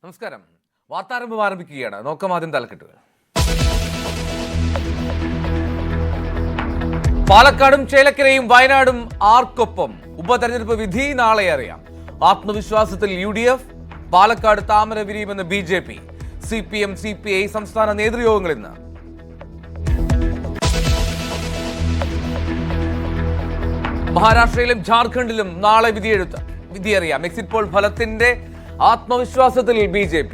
നമസ്കാരം. വാർത്താരംഭം ആരംഭിക്കുകയാണ്. നോക്കാം ആദ്യം തലക്കെട്ടുകൾ. പാലക്കാടും ചേലക്കരയും വയനാടും ആർക്കൊപ്പം? ഉപതെരഞ്ഞെടുപ്പ് വിധി നാളെ അറിയാം. ആത്മവിശ്വാസത്തിൽ UDF. പാലക്കാട് താമര വിരിയുമെന്ന് BJP. CPM CPI സംസ്ഥാന നേതൃയോഗങ്ങൾ ഇന്ന്. മഹാരാഷ്ട്രയിലും ജാർഖണ്ഡിലും നാളെ വിധി അറിയാം. എക്സിറ്റ് പോൾ ഫലത്തിന്റെ ആത്മവിശ്വാസത്തിൽ BJP.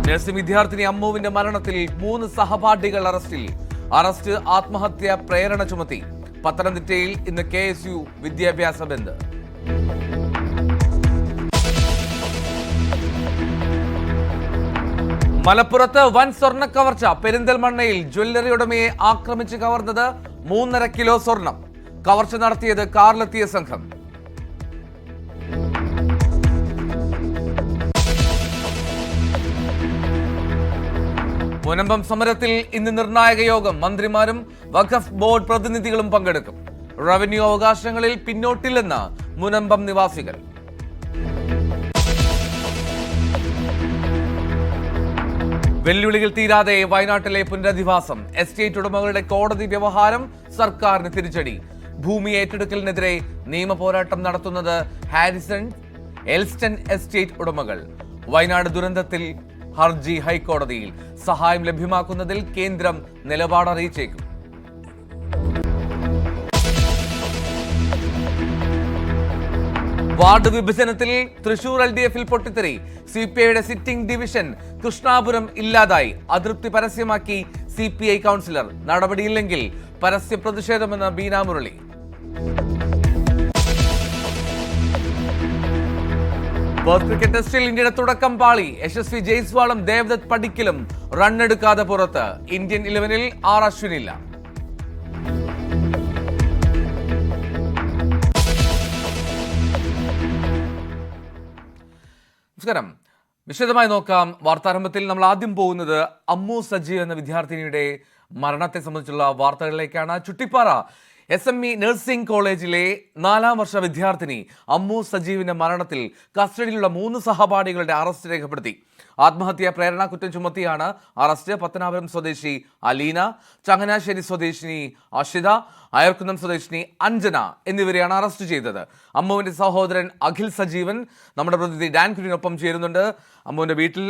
നഴ്സിംഗ് വിദ്യാർത്ഥിനി അമ്മുവിന്റെ മരണത്തിൽ 3 സഹപാഠികൾ അറസ്റ്റിൽ. അറസ്റ്റ് ആത്മഹത്യ പ്രേരണ ചുമത്തി. പത്തനംതിട്ടയിൽ ഇന്ന് KSU വിദ്യാഭ്യാസ ബന്ദ്. മലപ്പുറത്ത് വൻ സ്വർണ്ണ കവർച്ച. പെരിന്തൽമണ്ണയിൽ ജ്വല്ലറി ഉടമയെ ആക്രമിച്ച് കവർന്നത് 3.5 കിലോ സ്വർണം. കവർച്ച നടത്തിയത് കാറിലെത്തിയ സംഘം. മുനമ്പം സമരത്തിൽ ഇന്ന് നിർണായക യോഗം. മന്ത്രിമാരും വഖഫ് ബോർഡ് പ്രതിനിധികളും പങ്കെടുക്കും. റവന്യൂ അവകാശങ്ങളിൽ പിന്നോട്ടില്ലെന്ന് മുനമ്പം നിവാസികൾ. വെല്ലുവിളികൾ തീരാതെ വയനാട്ടിലെ പുനരധിവാസം. എസ്റ്റേറ്റ് ഉടമകളുടെ കോടതി വ്യവഹാരം സർക്കാരിന് തിരിച്ചടി. ഭൂമി ഏറ്റെടുക്കലിനെതിരെ നിയമ പോരാട്ടം നടത്തുന്നത് ഹാരിസൺ എൽസ്റ്റൺ എസ്റ്റേറ്റ് ഉടമകൾ. വയനാട് ദുരന്തത്തിൽ ഹർജി ഹൈക്കോടതിയിൽ. സഹായം ലഭ്യമാക്കുന്നതിൽ കേന്ദ്രം നിലപാട് അറിയിച്ചേക്കും. വാർഡ് വിഭജനത്തിൽ തൃശൂർ LDF-ൽ പൊട്ടിത്തെറി. CPIയുടെ സിറ്റിംഗ് ഡിവിഷൻ കൃഷ്ണാപുരം ഇല്ലാതായി. അതൃപ്തി പരസ്യമാക്കി CPI കൗൺസിലർ. നടപടിയില്ലെങ്കിൽ പരസ്യ പ്രതിഷേധമെന്ന് ബീന മുരളി. പെർത്ത് ക്രിക്കറ്റ് ടെസ്റ്റിൽ ഇന്ത്യയുടെ തുടക്കം പാളി. യശസ്വി ജയ്സ്വാളും ദേവ്ദത്ത് പടിക്കലും റണ്ണെടുക്കാതെ പുറത്ത്. ഇന്ത്യൻ 11-ൽ R അശ്വിനില്ല. നമസ്കാരം. വിശദമായി നോക്കാം. വാർത്താരംഭത്തിൽ നമ്മൾ ആദ്യം പോകുന്നത് അമ്മു സജീവ് എന്ന വിദ്യാർത്ഥിനിയുടെ മരണത്തെ സംബന്ധിച്ചുള്ള വാർത്തകളിലേക്കാണ്. ചുട്ടിപ്പാറ SME നഴ്സിംഗ് കോളേജിലെ 4ാം വർഷ വിദ്യാർത്ഥിനി അമ്മു സജീവിന്റെ മരണത്തിൽ കസ്റ്റഡിയിലുള്ള 3 സഹപാഠികളുടെ അറസ്റ്റ് രേഖപ്പെടുത്തി. ആത്മഹത്യാ പ്രേരണ കുറ്റം ചുമത്തിയാണ് അറസ്റ്റ്. പത്തനാപുരം സ്വദേശി അലീന, ചങ്ങനാശ്ശേരി സ്വദേശിനി അഷിത, അയർക്കുന്നം സ്വദേശിനി അഞ്ജന എന്നിവരെയാണ് അറസ്റ്റ് ചെയ്തത്. അമ്മുവിന്റെ സഹോദരൻ അഖിൽ സജീവൻ നമ്മുടെ പ്രതിനിധി ഡാൻ കുര്യനൊപ്പം ചേരുന്നുണ്ട്. അമ്മുവിന്റെ വീട്ടിൽ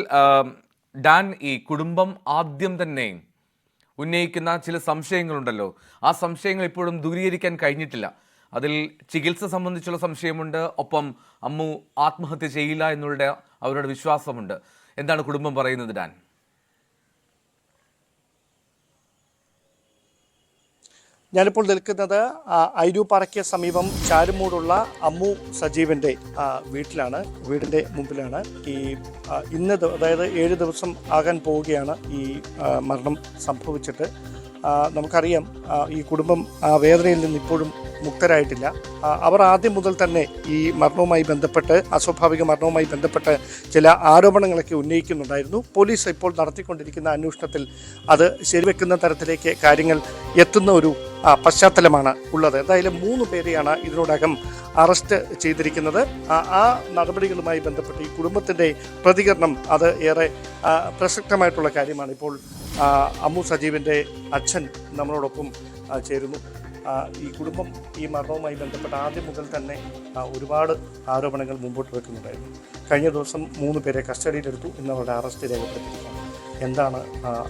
ഡാൻ, ഈ കുടുംബം ആദ്യം തന്നെ ഉന്നയിക്കുന്ന ചില സംശയങ്ങളുണ്ടല്ലോ, ആ സംശയങ്ങൾ ഇപ്പോഴും ദൂരീകരിക്കാൻ കഴിഞ്ഞിട്ടില്ല. അതിൽ ചികിത്സ സംബന്ധിച്ചുള്ള സംശയമുണ്ട്, ഒപ്പം അമ്മു ആത്മഹത്യ ചെയ്യില്ല എന്നുള്ള അവരുടെ വിശ്വാസമുണ്ട്. എന്താണ് കുടുംബം പറയുന്നത് ഡാൻ? ഞാനിപ്പോൾ നിൽക്കുന്നത് ഐരൂപ്പാറയ്ക്ക് സമീപം ചാരുമൂടുള്ള അമ്മു സജീവിൻ്റെ വീട്ടിലാണ്, വീടിൻ്റെ മുമ്പിലാണ്. അതായത് 7 ദിവസം ആകാൻ പോവുകയാണ് ഈ മരണം സംഭവിച്ചിട്ട്. നമുക്കറിയാം, ഈ കുടുംബം വേദനയിൽ നിന്ന് ഇപ്പോഴും മുക്തരായിട്ടില്ല. അവർ ആദ്യം മുതൽ തന്നെ ഈ മരണവുമായി ബന്ധപ്പെട്ട്, അസ്വാഭാവിക മരണവുമായി ബന്ധപ്പെട്ട് ചില ആരോപണങ്ങളൊക്കെ ഉന്നയിക്കുന്നുണ്ടായിരുന്നു. പോലീസ് ഇപ്പോൾ നടത്തിക്കൊണ്ടിരിക്കുന്ന അന്വേഷണത്തിൽ അത് ശരിവെക്കുന്ന തരത്തിലേക്ക് കാര്യങ്ങൾ എത്തുന്ന ഒരു പശ്ചാത്തലമാണ് ഉള്ളത്. എന്തായാലും 3 പേരെയാണ് ഇതിനോടകം അറസ്റ്റ് ചെയ്തിരിക്കുന്നത്. ആ നടപടികളുമായി ബന്ധപ്പെട്ട് ഈ കുടുംബത്തിൻ്റെ പ്രതികരണം അത് ഏറെ പ്രസക്തമായിട്ടുള്ള കാര്യമാണ്. ഇപ്പോൾ അമ്മു സജീവിൻ്റെ അച്ഛൻ നമ്മളോടൊപ്പം ചേരുന്നു. ഈ കുടുംബം ഈ മരണവുമായി ബന്ധപ്പെട്ട് ആദ്യം മുതൽ തന്നെ ഒരുപാട് ആരോപണങ്ങൾ മുമ്പോട്ട് വെക്കുന്നുണ്ടായിരുന്നു. കഴിഞ്ഞ ദിവസം 3 പേരെ കസ്റ്റഡിയിലെടുത്തു. ഇന്ന് അവരുടെ അറസ്റ്റ് രേഖപ്പെടുത്തിയിരിക്കുകയാണ്. എന്താണ്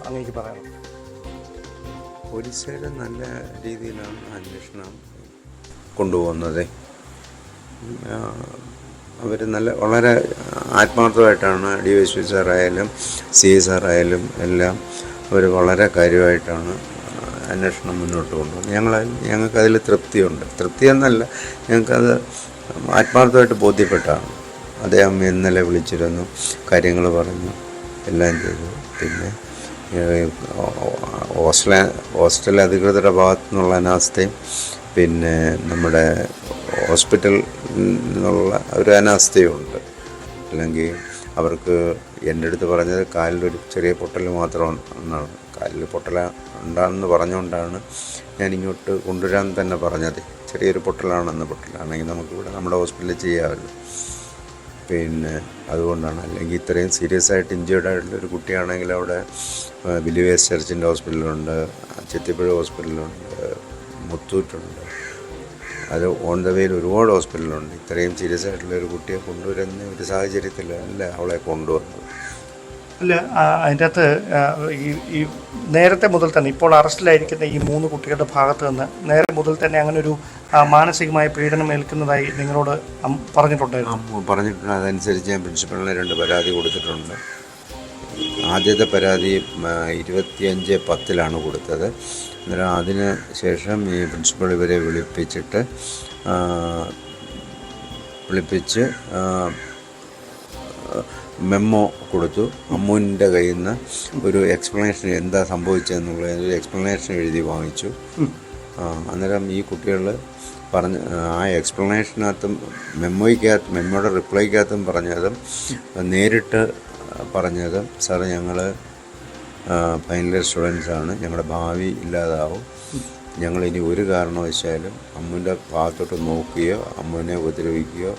അങ്ങേക്ക് പറയാനുള്ളത്? പോലീസുകാർ നല്ല രീതിയിലാണ് അന്വേഷണം കൊണ്ടുപോകുന്നത്. അവർ വളരെ ആത്മാർത്ഥമായിട്ടാണ് DYSP സാറായാലും CI സാറായാലും എല്ലാം അവർ വളരെ കാര്യമായിട്ടാണ് അന്വേഷണം മുന്നോട്ട് കൊണ്ടുപോകുന്നത്. ഞങ്ങൾക്കതിൽ തൃപ്തിയുണ്ട്. തൃപ്തി എന്നല്ല, ഞങ്ങൾക്കത് ആത്മാർത്ഥമായിട്ട് ബോധ്യപ്പെട്ടാണ്. അദ്ദേഹം ഇന്നലെ വിളിച്ചിരുന്നു, കാര്യങ്ങൾ പറഞ്ഞു, എല്ലാം ചെയ്തു. പിന്നെ ഹോസ്റ്റൽ അധികൃതരുടെ ഭാഗത്തു നിന്നുള്ള അനാസ്ഥയും പിന്നെ നമ്മുടെ ഹോസ്പിറ്റലിൽ നിന്നുള്ള ഒരു അനാസ്ഥയുണ്ട്. അല്ലെങ്കിൽ അവർക്ക് എൻ്റെ അടുത്ത് പറഞ്ഞത് കാലിലൊരു ചെറിയ പൊട്ടൽ മാത്രമാണ് എന്നാണ്. കാലിൽ പൊട്ടൽ ഉണ്ടാകുമെന്ന് പറഞ്ഞുകൊണ്ടാണ് ഞാനിങ്ങോട്ട് കൊണ്ടുവരാൻ തന്നെ പറഞ്ഞത്. ചെറിയൊരു പൊട്ടലാണെങ്കിൽ നമുക്കിവിടെ നമ്മുടെ ഹോസ്പിറ്റലിൽ ചെയ്യാമല്ലോ. പിന്നെ അതുകൊണ്ടാണ്. അല്ലെങ്കിൽ ഇത്രയും സീരിയസ് ആയിട്ട് ഇഞ്ചേർഡ് ആയിട്ടുള്ളൊരു കുട്ടിയാണെങ്കിൽ അവിടെ ബിലീവേഴ്സ് ചർച്ചിൻ്റെ ഹോസ്പിറ്റലുണ്ട്, ചെത്തിപ്പുഴ ഹോസ്പിറ്റലുണ്ട്, മുത്തൂറ്റുണ്ട്, അത് ഓൺ ദ വേയിൽ ഒരുപാട് ഹോസ്പിറ്റലുണ്ട്. ഇത്രയും സീരിയസ് ആയിട്ടുള്ളൊരു കുട്ടിയെ കൊണ്ടുവരുന്ന ഒരു സാഹചര്യത്തിലല്ല അവളെ കൊണ്ടുവന്നത്. അല്ല, അതിൻ്റെ അകത്ത് ഈ നേരത്തെ മുതൽ തന്നെ ഇപ്പോൾ അറസ്റ്റിലായിരിക്കുന്ന ഈ 3 കുട്ടികളുടെ ഭാഗത്ത് നിന്ന് നേരെ മുതൽ തന്നെ അങ്ങനെ ഒരു മാനസികമായ പീഡനം ഏൽക്കുന്നതായി നിങ്ങളോട് പറഞ്ഞിട്ടുണ്ടായിരുന്നു? പറഞ്ഞിട്ടുണ്ട്. അതനുസരിച്ച് ഞാൻ പ്രിൻസിപ്പളിന് 2 പരാതി കൊടുത്തിട്ടുണ്ട്. ആദ്യത്തെ പരാതി 25/10 കൊടുത്തത്. അന്നേരം അതിന് ശേഷം ഈ പ്രിൻസിപ്പൾ ഇവരെ വിളിപ്പിച്ച് മെമ്മോ കൊടുത്തു. അമ്മുവിൻ്റെ കയ്യിൽ നിന്ന് ഒരു എക്സ്പ്ലനേഷൻ എന്താ സംഭവിച്ചതെന്നുള്ള ഒരു എക്സ്പ്ലനേഷൻ എഴുതി വാങ്ങിച്ചു. അന്നേരം ഈ കുട്ടികൾ ആ എക്സ്പ്ലനേഷനകത്തും മെമ്മോയുടെ റിപ്ലൈക്കകത്തും പറഞ്ഞതും നേരിട്ട് പറഞ്ഞതും, സാർ ഞങ്ങൾ ഫൈനൽ ഇയർ സ്റ്റുഡൻസാണ്, ഞങ്ങളുടെ ഭാവി ഇല്ലാതാവും, ഞങ്ങളിനി ഒരു കാരണവശാലും അമ്മുവിൻ്റെ ഭാഗത്തോട്ട് നോക്കുകയോ അമ്മുവിനെ ഉപദ്രവിക്കുകയോ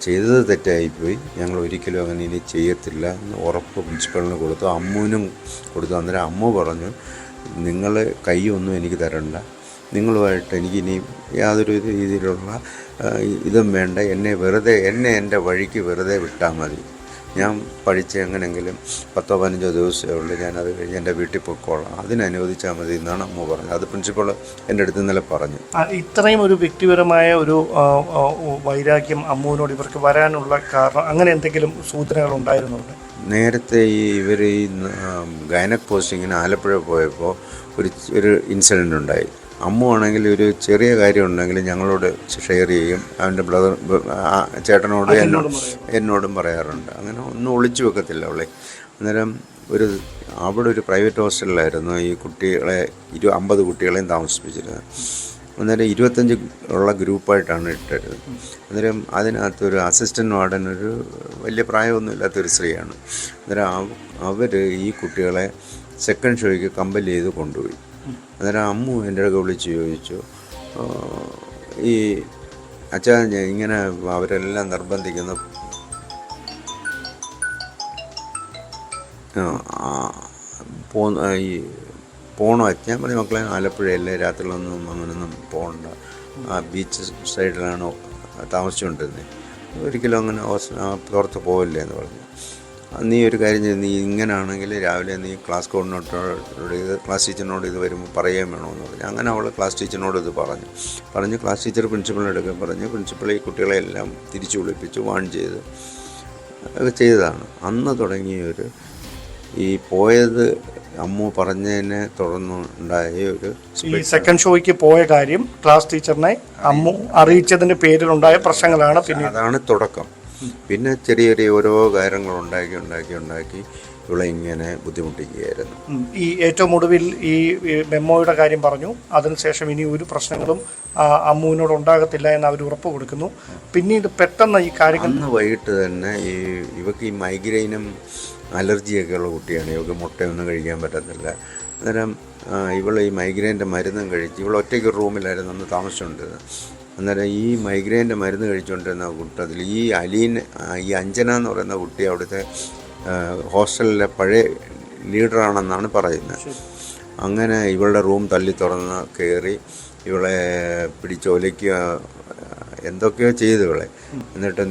ചെയ്തത് തെറ്റായിപ്പോയി, ഞങ്ങൾ ഒരിക്കലും അങ്ങനെ ഇനി ചെയ്യത്തില്ല എന്ന് ഉറപ്പ് പ്രിൻസിപ്പളിന് കൊടുത്തു, അമ്മുവിനും കൊടുത്തു. അന്നേരം അമ്മു പറഞ്ഞു, നിങ്ങൾ കൈയൊന്നും എനിക്ക് തരണ്ട, നിങ്ങളുമായിട്ട് എനിക്കിനി യാതൊരു രീതിയിലുള്ള ഇതും വേണ്ട, എന്നെ എൻ്റെ വഴിക്ക് വെറുതെ വിട്ടാൽ മതി, ഞാൻ പഠിച്ച് എങ്ങനെയെങ്കിലും 10-15 ദിവസമേ ഉള്ളൂ, ഞാനത് കഴിഞ്ഞ് എൻ്റെ വീട്ടിൽ പോയിക്കോളാം, അതിനനുവദിച്ചാൽ മതി എന്നാണ് അമ്മ പറഞ്ഞത്. അത് പ്രിൻസിപ്പൾ എൻ്റെ അടുത്ത് ഇന്നലെ പറഞ്ഞു. ഇത്രയും ഒരു വ്യക്തിപരമായ ഒരു വൈരാഗ്യം അമ്മുവിനോട് ഇവർക്ക് വരാനുള്ള കാരണം അങ്ങനെ എന്തെങ്കിലും സൂചനകൾ ഉണ്ടായിരുന്നുണ്ട്? നേരത്തെ ഇവർ ഈ ഗൈനക് പോസ്റ്റിങ്ങിന് ആലപ്പുഴ പോയപ്പോൾ ഒരു ഇൻസിഡൻ്റ് ഉണ്ടായി. അമ്മു ആണെങ്കിൽ ഒരു ചെറിയ കാര്യം ഉണ്ടെങ്കിൽ ഞങ്ങളോട് ഷെയർ ചെയ്യും, അവൻ്റെ ചേട്ടനോട് എന്നോടും പറയാറുണ്ട്. അങ്ങനെ ഒന്നും ഒളിച്ചു വെക്കത്തില്ല അവളെ. അന്നേരം അവിടെ ഒരു പ്രൈവറ്റ് ഹോസ്റ്റലിലായിരുന്നു ഈ കുട്ടികളെ 50 കുട്ടികളെയും താമസിപ്പിച്ചിരുന്നത്. അന്നേരം 25 ഉള്ള ഗ്രൂപ്പായിട്ടാണ് ഇട്ടത്. അന്നേരം അതിനകത്തൊരു അസിസ്റ്റൻ്റ് വാർഡൻ ഒരു വലിയ പ്രായമൊന്നുമില്ലാത്തൊരു സ്ത്രീയാണ്. അന്നേരം അവർ ഈ കുട്ടികളെ സെക്കൻഡ് ഷോയ്ക്ക് കമ്പൽ ചെയ്ത് കൊണ്ടുപോയി. അന്നേരം അമ്മു എൻ്റെ അടുത്ത് വിളിച്ച് ചോദിച്ചു, ഈ അച്ഛാ ഇങ്ങനെ അവരെല്ലാം നിർബന്ധിക്കുന്നു, ഈ പോകണോ അച്ഛൻ? ഞാൻ പറഞ്ഞു, മക്കളെ ആലപ്പുഴയല്ലേ, രാത്രിയിലൊന്നും അങ്ങനൊന്നും പോകണ്ട, ആ ബീച്ച് സൈഡിലാണ് താമസിച്ചുകൊണ്ടിരുന്നത്, ഒരിക്കലും അങ്ങനെ പുറത്ത് പോവില്ലേ എന്ന് പറഞ്ഞു. നീ ഒരു കാര്യം ചെയ്ത്, നീ ഇങ്ങനാണെങ്കിൽ രാവിലെ നീ ക്ലാസ് ക്ലാസ് ടീച്ചറിനോട് ഇത് വരുമ്പോൾ പറയുകയും വേണമെന്ന് പറഞ്ഞു. അങ്ങനെ അവൾ ക്ലാസ് ടീച്ചറിനോട് ഇത് പറഞ്ഞ് ക്ലാസ് ടീച്ചർ പ്രിൻസിപ്പളിൻ്റെ അടുക്കാൻ പറഞ്ഞു. പ്രിൻസിപ്പൾ ഈ കുട്ടികളെല്ലാം തിരിച്ചു വിളിപ്പിച്ച് വാൺ ചെയ്ത് ഒക്കെ ചെയ്തതാണ്. അന്ന് തുടങ്ങിയൊരു ഈ പോയത് അമ്മു പറഞ്ഞതിനെ തുടർന്നുണ്ടായ ഒരു സെക്കൻഡ് ഷോയ്ക്ക് പോയ കാര്യം ക്ലാസ് ടീച്ചറിനെ അമ്മു അറിയിച്ചതിൻ്റെ പേരിലുണ്ടായ പ്രശ്നങ്ങളാണ്. പിന്നെ അതാണ് തുടക്കം. പിന്നെ ചെറിയ ചെറിയ ഓരോ കാര്യങ്ങളുണ്ടാക്കി ഇവളെ ഇങ്ങനെ ബുദ്ധിമുട്ടിക്കുകയായിരുന്നു. ഈ ഏറ്റവും ഒടുവിൽ ഈ മെമ്മോയുടെ കാര്യം പറഞ്ഞു. അതിനുശേഷം ഇനി ഒരു പ്രശ്നങ്ങളും അമ്മുവിനോട് ഉണ്ടാകത്തില്ല എന്ന് അവർ ഉറപ്പ് കൊടുക്കുന്നു. പിന്നീട് പെട്ടെന്ന് ഈ കാര്യങ്ങൾ അന്ന് വൈകിട്ട് തന്നെ ഇവക്ക് ഈ മൈഗ്രെയിനും അലർജിയൊക്കെ ഉള്ള കുട്ടിയാണ്. ഇവക്ക് മുട്ടയൊന്നും കഴിക്കാൻ പറ്റത്തില്ല. അന്നേരം ഇവൾ ഈ മൈഗ്രെയിൻ്റെ മരുന്നും കഴിച്ച്, ഇവൾ ഒറ്റയ്ക്ക് റൂമിലായിരുന്നു അന്ന് താമസിച്ചുകൊണ്ടിരുന്നത്. അന്നേരം ഈ മൈഗ്രെയിൻ്റെ മരുന്ന് കഴിച്ചുകൊണ്ടിരുന്ന കൂട്ടത്തിൽ ഈ അഞ്ജന എന്ന് പറയുന്ന കുട്ടി അവിടുത്തെ ഹോസ്റ്റലിലെ പഴയ ലീഡറാണെന്നാണ് പറയുന്നത്. അങ്ങനെ ഇവളുടെ റൂം തല്ലി തുറന്ന് കയറി ഇവളെ പിടിച്ചൊലയ്ക്കുക, എന്തൊക്കെയോ ചെയ്തു ഇവളെ. എന്നിട്ട്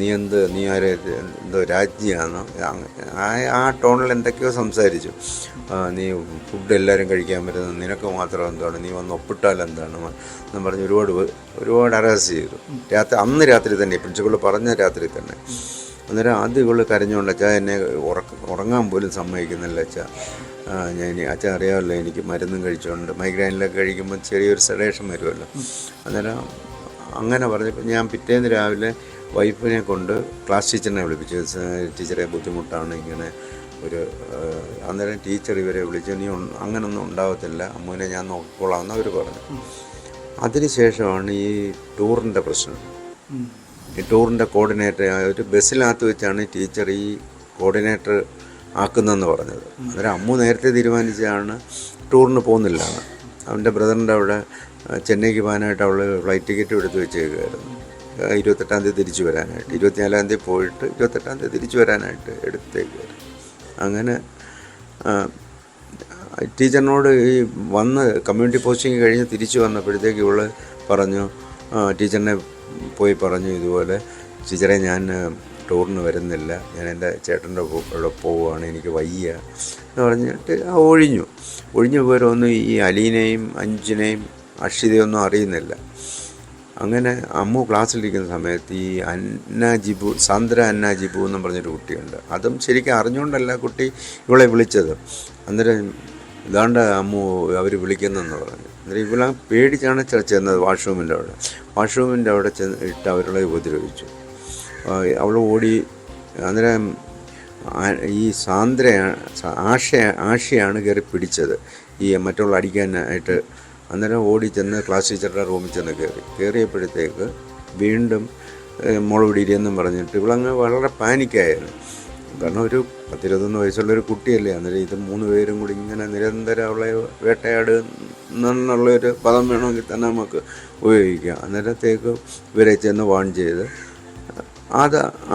നീ ആരെ എന്തോ രാജ്ഞിയാണോ, ആ ടോണിൽ എന്തൊക്കെയോ സംസാരിച്ചു. നീ ഫുഡ് എല്ലാവരും കഴിക്കാൻ പറ്റുന്നത് നിനക്ക് മാത്രം എന്താണ്, നീ വന്ന് ഒപ്പിട്ടാൽ എന്താണ് എന്ന് പറഞ്ഞ് ഒരുപാട് ഹരാസ് ചെയ്തു. അന്ന് രാത്രി തന്നെ, പ്രിൻസിപ്പൾ പറഞ്ഞ രാത്രി തന്നെ. അന്നേരം അത് ഇവൾ കരഞ്ഞുകൊണ്ട്, അച്ഛാ എന്നെ ഉറങ്ങാൻ പോലും സമ്മതിക്കുന്നില്ല അച്ഛാ, അച്ഛൻ അറിയാമല്ലോ എനിക്ക് മരുന്നും കഴിച്ചുകൊണ്ട് മൈഗ്രെയിനിലൊക്കെ കഴിക്കുമ്പോൾ ചെറിയൊരു സെഡേഷൻ വരുമല്ലോ. അന്നേരം അങ്ങനെ പറഞ്ഞപ്പോൾ ഞാൻ പിറ്റേന്ന് രാവിലെ വൈഫിനെ കൊണ്ട് ക്ലാസ് ടീച്ചറിനെ വിളിപ്പിച്ചു. ടീച്ചറെ ബുദ്ധിമുട്ടാണ് ഇങ്ങനെ അന്നേരം ടീച്ചർ ഇവരെ വിളിച്ചു, നീ അങ്ങനൊന്നും ഉണ്ടാകത്തില്ല, അമ്മുവിനെ ഞാൻ നോക്കിക്കോളാമെന്ന് അവർ പറഞ്ഞു. അതിനുശേഷമാണ് ഈ ടൂറിൻ്റെ പ്രശ്നം. ഈ ടൂറിൻ്റെ കോർഡിനേറ്റർ ഒരു ബസ്സിനകത്ത് വെച്ചാണ് ടീച്ചർ ഈ കോർഡിനേറ്റർ ആക്കുന്നതെന്ന് പറഞ്ഞത്. അന്നേരം അമ്മു നേരത്തെ തീരുമാനിച്ചാണ് ടൂറിന് പോകുന്നില്ലാണ്. അവൻ്റെ ബ്രദറിൻ്റെ അവിടെ ചെന്നൈക്ക് പോകാനായിട്ട് അവൾ ഫ്ലൈറ്റ് ടിക്കറ്റ് എടുത്ത് വെച്ചേക്കുമായിരുന്നു. 28-ാം തീയതി തിരിച്ചു വരാനായിട്ട്, 24-ാം തീയതി പോയിട്ട് 28-ാം തീയതി തിരിച്ചു വരാനായിട്ട് എടുത്തേക്കുമായിരുന്നു. അങ്ങനെ ടീച്ചറിനോട് ഈ വന്ന് കമ്മ്യൂണിറ്റി പോസ്റ്റിംഗ് കഴിഞ്ഞ് തിരിച്ചു വന്നപ്പോഴത്തേക്ക് ഇവള് പറഞ്ഞു, ടീച്ചറിനെ പോയി പറഞ്ഞു, ഇതുപോലെ ടീച്ചറെ ഞാൻ ടൂറിന് വരുന്നില്ല, ഞാൻ എൻ്റെ ചേട്ടൻ്റെ കൂടെ പോവുകയാണ്, എനിക്ക് വയ്യ എന്ന് പറഞ്ഞിട്ട് ഒഴിഞ്ഞു പോരൊന്നും ഈ അലീനയും അഞ്ജനെയും അക്ഷിതയൊന്നും അറിയുന്നില്ല. അങ്ങനെ അമ്മു ക്ലാസ്സിലിരിക്കുന്ന സമയത്ത് ഈ സാന്ദ്ര അന്ന ജിബു എന്നും പറഞ്ഞൊരു കുട്ടിയുണ്ട്. അതും ശരിക്കും അറിഞ്ഞുകൊണ്ടല്ല കുട്ടി ഇവളെ വിളിച്ചത്. അന്നേരം ഇതാണ്ട് അമ്മു അവർ വിളിക്കുന്നെന്ന് പറഞ്ഞു. അന്നേരം ഇവളെ പേടിച്ചാണ് ചെന്നത് വാഷ്റൂമിൻ്റെ അവിടെ ഇട്ട് അവരുടെ ഉപദ്രവിച്ചു. അവൾ ഓടി. അന്നേരം ഈ ആശയാണ് കയറി പിടിച്ചത് ഈ മറ്റുള്ള അടിക്കാനായിട്ട്. അന്നേരം ഓടി ചെന്ന് ക്ലാസ് ടീച്ചറുടെ റൂമിൽ ചെന്ന് കയറിയപ്പോഴത്തേക്ക് വീണ്ടും മുളപിടിയിലെന്നും പറഞ്ഞിട്ട് ഇവളങ്ങ് വളരെ പാനിക്കായിരുന്നു. കാരണം ഒരു 10-21 വയസ്സുള്ളൊരു കുട്ടിയല്ലേ. അന്നേരം ഇത് 3 പേരും കൂടി ഇങ്ങനെ നിരന്തരം അവളെ വേട്ടയാടുന്നുള്ളൊരു പദം വേണമെങ്കിൽ തന്നെ നമുക്ക് ഉപയോഗിക്കാം. അന്നേരത്തേക്ക് ഇവരെ ചെന്ന് വാൺ ചെയ്ത്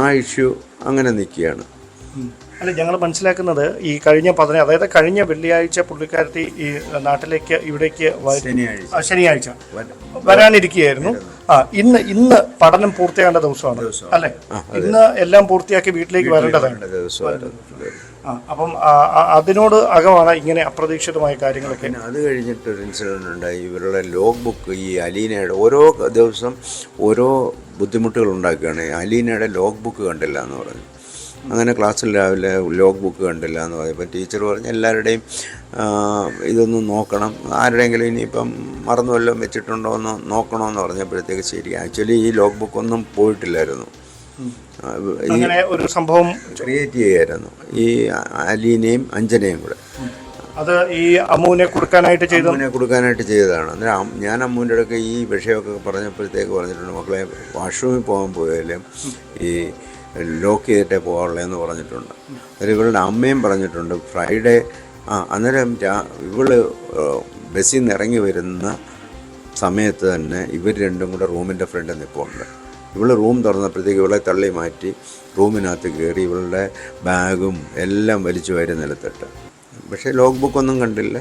ആ ഇഷ്യൂ അങ്ങനെ നിൽക്കുകയാണ്. അല്ല, ഞങ്ങൾ മനസ്സിലാക്കുന്നത് ഈ കഴിഞ്ഞ വെള്ളിയാഴ്ച പുള്ളിക്കാരത്തി ഈ നാട്ടിലേക്ക് ഇവിടേക്ക് ശനിയാഴ്ച വരാനിരിക്കുകയായിരുന്നു. ഇന്ന് പഠനം പൂർത്തിയാകേണ്ട ദിവസമാണ് അല്ലേ? ഇന്ന് എല്ലാം പൂർത്തിയാക്കി വീട്ടിലേക്ക് വരേണ്ടതാണ് ദിവസമായിരുന്നു. അപ്പം അതിനോട് അകമാണ് ഇങ്ങനെ അപ്രതീക്ഷിതമായ കാര്യങ്ങളൊക്കെ. പിന്നെ അത് കഴിഞ്ഞിട്ടൊരു ഇൻസിഡൻറ്റ് ഉണ്ടായി. ഇവരുടെ ലോഗ് ബുക്ക്, ഈ അലീനയുടെ ഓരോ ദിവസം ഓരോ ബുദ്ധിമുട്ടുകൾ ഉണ്ടാക്കുകയാണ്. അലീനയുടെ ലോഗ് ബുക്ക് കണ്ടില്ല എന്ന് പറഞ്ഞു. അങ്ങനെ ക്ലാസ്സിൽ രാവിലെ ലോഗ് ബുക്ക് കണ്ടില്ല എന്ന് പറയുമ്പോൾ ടീച്ചർ പറഞ്ഞ് എല്ലാവരുടെയും ഇതൊന്ന് നോക്കണം, ആരുടെയെങ്കിലും ഇനിയിപ്പം മറന്നു വല്ലതും വെച്ചിട്ടുണ്ടോ എന്ന് നോക്കണമെന്ന് പറഞ്ഞപ്പോഴത്തേക്ക് ശരി. ആക്ച്വലി ഈ ലോഗ് ബുക്കൊന്നും പോയിട്ടില്ലായിരുന്നു. ഒരു സംഭവം ക്രിയേറ്റ് ചെയ്യായിരുന്നു ഈ അലീനയും അഞ്ജനയും കൂടെ. അത് ഈ അമ്മുവിനെ കൊടുക്കാനായിട്ട് ചെയ്തതാണ്. അന്നേരം ഞാൻ അമ്മുവിൻ്റെ അടുക്ക് ഈ വിഷയമൊക്കെ പറഞ്ഞപ്പോഴത്തേക്ക് പറഞ്ഞിട്ടുണ്ട്, മക്കളെ വാഷ്റൂമിൽ പോകാൻ പോയാലും ഈ ലോക്ക് ചെയ്തിട്ടേ പോകാറുള്ളതെന്ന് പറഞ്ഞിട്ടുണ്ട്. അന്നേരം ഇവളുടെ അമ്മയും പറഞ്ഞിട്ടുണ്ട് ഫ്രൈഡേ. അന്നേരം ഇവള് ബസ്സിൽ നിന്ന് ഇറങ്ങി വരുന്ന സമയത്ത് തന്നെ ഇവർ രണ്ടും കൂടെ റൂമിൻ്റെ ഫ്രണ്ടിൽ നിൽപ്പുണ്ട്. ഇവള് റൂം തുറന്നപ്പോഴത്തേക്ക് ഇവളെ തള്ളി മാറ്റി റൂമിനകത്ത് കയറി ഇവളുടെ ബാഗും എല്ലാം വലിച്ചു വാരി നിലത്തിട്ട്. പക്ഷേ ലോഗ് ബുക്കൊന്നും കണ്ടില്ല.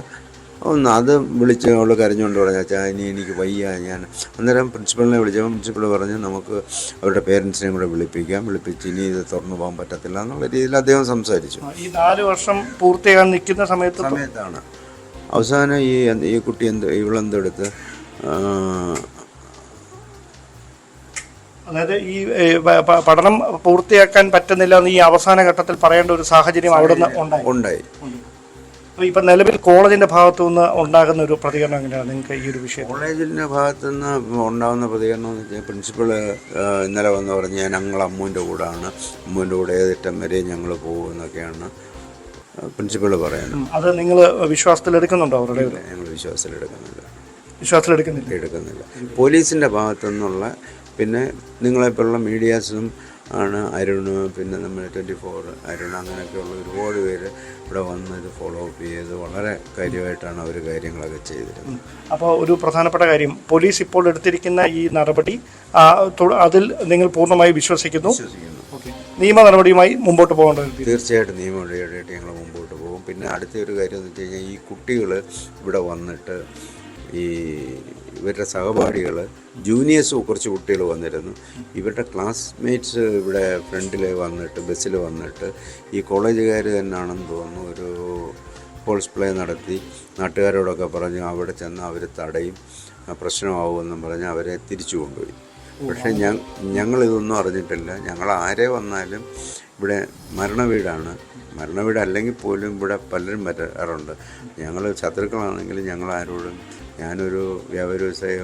അത് വിളിച്ച് അവൾ കരഞ്ഞുകൊണ്ട് പറഞ്ഞു, അച്ഛാ ഇനി എനിക്ക് വയ്യ. ഞാൻ അന്നേരം പ്രിൻസിപ്പളിനെ വിളിച്ചപ്പോൾ പ്രിൻസിപ്പൾ പറഞ്ഞ് നമുക്ക് അവരുടെ പേരൻസിനെയും കൂടെ വിളിപ്പിച്ച് ഇനി ഇത് തുറന്നു പോകാൻ പറ്റത്തില്ല എന്നുള്ള രീതിയിൽ അദ്ദേഹം സംസാരിച്ചു. ഈ 4 വർഷം പൂർത്തിയാകാൻ നിൽക്കുന്ന സമയത്താണ് അവസാനം ഈ കുട്ടി ഇവളെന്തെടുത്ത് അതായത് ഈ പഠനം പൂർത്തിയാക്കാൻ പറ്റുന്നില്ല എന്ന് ഈ അവസാന ഘട്ടത്തിൽ പറയേണ്ട ഒരു സാഹചര്യം അവിടെ നിന്ന് ഉണ്ടായി. ഇപ്പം നിലവിൽ കോളേജിൻ്റെ ഭാഗത്തു നിന്ന് ഉണ്ടാകുന്ന ഒരു പ്രതികരണം എങ്ങനെയാണ് നിങ്ങൾക്ക് ഈ ഒരു വിഷയം? കോളേജിൻ്റെ ഭാഗത്തു നിന്ന് ഉണ്ടാകുന്ന പ്രതികരണം എന്ന് വെച്ചാൽ പ്രിൻസിപ്പൾ ഇന്നലെ വന്ന് പറഞ്ഞ് ഞങ്ങൾ അമ്മുവിൻ്റെ കൂടെയാണ്, അമ്മുവിൻ്റെ കൂടെ ഏതറ്റം വരെ ഞങ്ങൾ പോകുമെന്നൊക്കെയാണ് പ്രിൻസിപ്പൾ പറയുന്നത്. അത് നിങ്ങൾ വിശ്വാസത്തിലെടുക്കുന്നുണ്ടോ? അവരുടെ ഞങ്ങൾ വിശ്വാസത്തിലെടുക്കുന്നില്ല. പോലീസിൻ്റെ ഭാഗത്തു നിന്നുള്ള പിന്നെ നിങ്ങളെപ്പോലുള്ള മീഡിയാസും ആണ് അരുണ്, പിന്നെ നമ്മൾ 24 അരുൺ, അങ്ങനെയൊക്കെയുള്ള ഒരുപാട് പേര് ഇവിടെ വന്ന് ഇത് ഫോളോ അപ്പ് ചെയ്ത് വളരെ കാര്യമായിട്ടാണ് അവർ കാര്യങ്ങളൊക്കെ ചെയ്തിരുന്നത്. അപ്പോൾ ഒരു പ്രധാനപ്പെട്ട കാര്യം, പോലീസ് ഇപ്പോൾ എടുത്തിരിക്കുന്ന ഈ നടപടി അതിൽ നിങ്ങൾ പൂർണ്ണമായി വിശ്വസിക്കുന്നു. നിയമ നടപടിയുമായി മുമ്പോട്ട് പോകേണ്ടത് തീർച്ചയായിട്ടും നിയമ നടപടിയായിട്ട് ഞങ്ങൾ മുമ്പോട്ട് പോകും. പിന്നെ അടുത്ത ഒരു കാര്യം എന്ന് വെച്ച് കഴിഞ്ഞാൽ ഈ കുട്ടികൾ ഇവിടെ വന്നിട്ട് ഈ ഇവരുടെ സഹപാഠികൾ ജൂനിയേഴ്സും കുറച്ച് കുട്ടികൾ വന്നിരുന്നു. ഇവരുടെ ക്ലാസ്മേറ്റ്സ് ഇവിടെ ഫ്രണ്ടിൽ വന്നിട്ട് ബസ്സിൽ വന്നിട്ട് ഈ കോളേജുകാർ തന്നെയാണെന്ന് തോന്നുന്നു ഒരു ഫോൾസ് പ്ലേ നടത്തി നാട്ടുകാരോടൊക്കെ പറഞ്ഞു അവിടെ ചെന്ന് അവർ തടയും, പ്രശ്നമാവുമെന്നും പറഞ്ഞ് അവരെ തിരിച്ചു കൊണ്ടുപോയി. പക്ഷേ ഞങ്ങളിതൊന്നും അറിഞ്ഞിട്ടില്ല. ഞങ്ങൾ ആരെ വന്നാലും ഇവിടെ മരണവീട് അല്ലെങ്കിൽ പോലും ഇവിടെ പലരും വരാറുണ്ട്. ഞങ്ങൾ ശത്രുക്കളാണെങ്കിലും ഞങ്ങൾ ആരോടും, ഞാനൊരു വ്യാപാര വ്യവസായ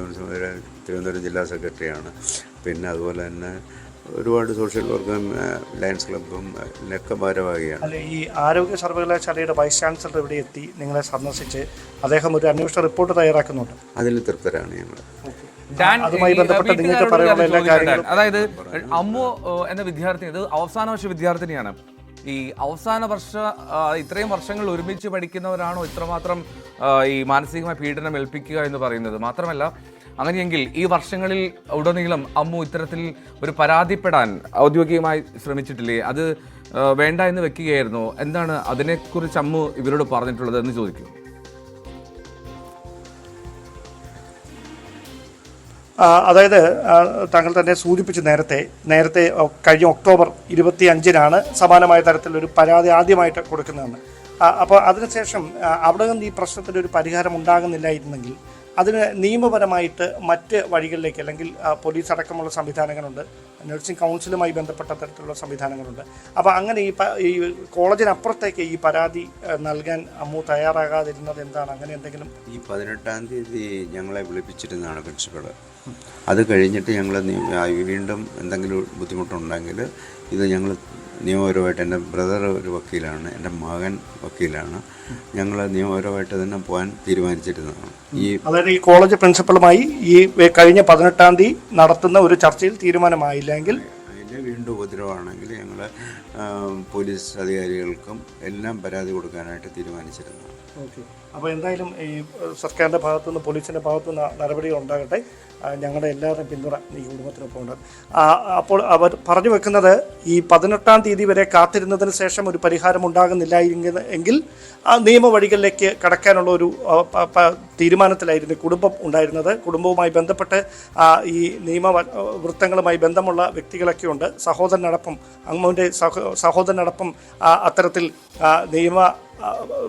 തിരുവനന്തപുരം ജില്ലാ സെക്രട്ടറിയാണ്. പിന്നെ അതുപോലെ തന്നെ ഒരുപാട് സോഷ്യൽ വർക്കും ലയൺസ് ക്ലബ്ബും ഒക്കെ ഭാരവാഹിയാണ്. അല്ലെ, ഈ ആരോഗ്യ സർവകലാശാലയുടെ വൈസ് ചാൻസലർ ഇവിടെ എത്തി നിങ്ങളെ സന്ദർശിച്ച് അദ്ദേഹം ഒരു അന്വേഷണ റിപ്പോർട്ട് തയ്യാറാക്കുന്നുണ്ട്. അതിൽ തൃപ്തരാണ് ഞങ്ങൾ. അതുമായി ബന്ധപ്പെട്ട് നിങ്ങൾക്ക് പറയാനുള്ള എല്ലാ കാര്യങ്ങളും. അതായത് അമ്മു എന്ന വിദ്യാർത്ഥിനി, ഇത് അവസാന വർഷ വിദ്യാർത്ഥിനിയാണ്. ഈ അവസാന ഇത്രയും വർഷങ്ങൾ ഒരുമിച്ച് പഠിക്കുന്നവരാണോ ഇത്രമാത്രം ഈ മാനസികമായ പീഡനം ഏൽപ്പിക്കുക എന്ന് പറയുന്നത്? മാത്രമല്ല, അങ്ങനെയെങ്കിൽ ഈ വർഷങ്ങളിൽ ഉടനീളം അമ്മു ഇത്തരത്തിൽ ഒരു പരാതിപ്പെടാൻ ഔദ്യോഗികമായി ശ്രമിച്ചിട്ടില്ലേ? അത് വേണ്ട എന്ന് വെക്കുകയായിരുന്നു. എന്താണ് അതിനെക്കുറിച്ച് അമ്മു ഇവരോട് പറഞ്ഞിട്ടുള്ളത് എന്ന് ചോദിക്കും. അതായത് താങ്കൾ തന്നെ സൂചിപ്പിച്ചു, നേരത്തെ കഴിഞ്ഞ ഒക്ടോബർ 25-നാണ് സമാനമായ തരത്തിലൊരു പരാതി ആദ്യമായിട്ട് കൊടുക്കുന്നതെന്ന്. അപ്പോൾ അതിനുശേഷം അവിടെ നിന്ന് ഈ പ്രശ്നത്തിൻ്റെ ഒരു പരിഹാരം ഉണ്ടാകുന്നില്ലായിരുന്നെങ്കിൽ അതിന് നിയമപരമായിട്ട് മറ്റ് വഴികളിലേക്ക്, അല്ലെങ്കിൽ പോലീസ് അടക്കമുള്ള സംവിധാനങ്ങളുണ്ട്, നഴ്സിംഗ് കൗൺസിലുമായി ബന്ധപ്പെട്ട തരത്തിലുള്ള സംവിധാനങ്ങളുണ്ട്. അപ്പോൾ അങ്ങനെ ഈ കോളേജിനപ്പുറത്തേക്ക് ഈ പരാതി നൽകാൻ അമ്മു തയ്യാറാകാതിരുന്നത് എന്താണ്? അങ്ങനെ എന്തെങ്കിലും? ഈ 18-ാം തീയതി ഞങ്ങളെ വിളിപ്പിച്ചിരുന്നതാണ് പ്രിൻസിപ്പൾ. അത് കഴിഞ്ഞിട്ട് ഞങ്ങൾ വീണ്ടും എന്തെങ്കിലും ബുദ്ധിമുട്ടുണ്ടെങ്കിൽ ഇത് ഞങ്ങൾ നിയമപരമായിട്ട്, എൻ്റെ ബ്രദർ ഒരു വക്കീലാണ്, എൻ്റെ മകൻ വക്കീലാണ്, ഞങ്ങൾ നിയമപരമായിട്ട് തന്നെ പോകാൻ തീരുമാനിച്ചിരുന്നതാണ്. അതായത് ഈ കോളേജ് പ്രിൻസിപ്പളുമായി ഈ കഴിഞ്ഞ 18-ാം തീയതി നടത്തുന്ന ഒരു ചർച്ചയിൽ തീരുമാനമായില്ലെങ്കിൽ അതിൻ്റെ വീണ്ടും ഉപദ്രവമാണെങ്കിൽ ഞങ്ങൾ പോലീസ് അധികാരികൾക്കും എല്ലാം പരാതി കൊടുക്കാനായിട്ട് തീരുമാനിച്ചിരുന്നതാണ്. ഓക്കെ. അപ്പോൾ എന്തായാലും ഈ സർക്കാരിൻ്റെ ഭാഗത്തുനിന്ന്, പോലീസിൻ്റെ ഭാഗത്തുനിന്ന് നടപടികൾ ഉണ്ടാകട്ടെ. ഞങ്ങളുടെ എല്ലാവരുടെയും പിന്തുണ ഈ കുടുംബത്തിനൊപ്പം ഉണ്ട്. അപ്പോൾ അവർ പറഞ്ഞു വെക്കുന്നത്, ഈ 18-ാം തീയതി വരെ കാത്തിരുന്നതിന് ശേഷം ഒരു പരിഹാരം ഉണ്ടാകുന്നില്ല എങ്കിൽ ആ നിയമവഴികളിലേക്ക് കടക്കാനുള്ള ഒരു തീരുമാനത്തിലായിരുന്നു കുടുംബം ഉണ്ടായിരുന്നത്. കുടുംബവുമായി ബന്ധപ്പെട്ട് ഈ നിയമവൃത്തങ്ങളുമായി ബന്ധമുള്ള വ്യക്തികളൊക്കെ ഉണ്ട്. സഹോദരനടക്കം, അമ്മുവിൻ്റെ സഹോദരനടക്കം അത്തരത്തിൽ നിയമ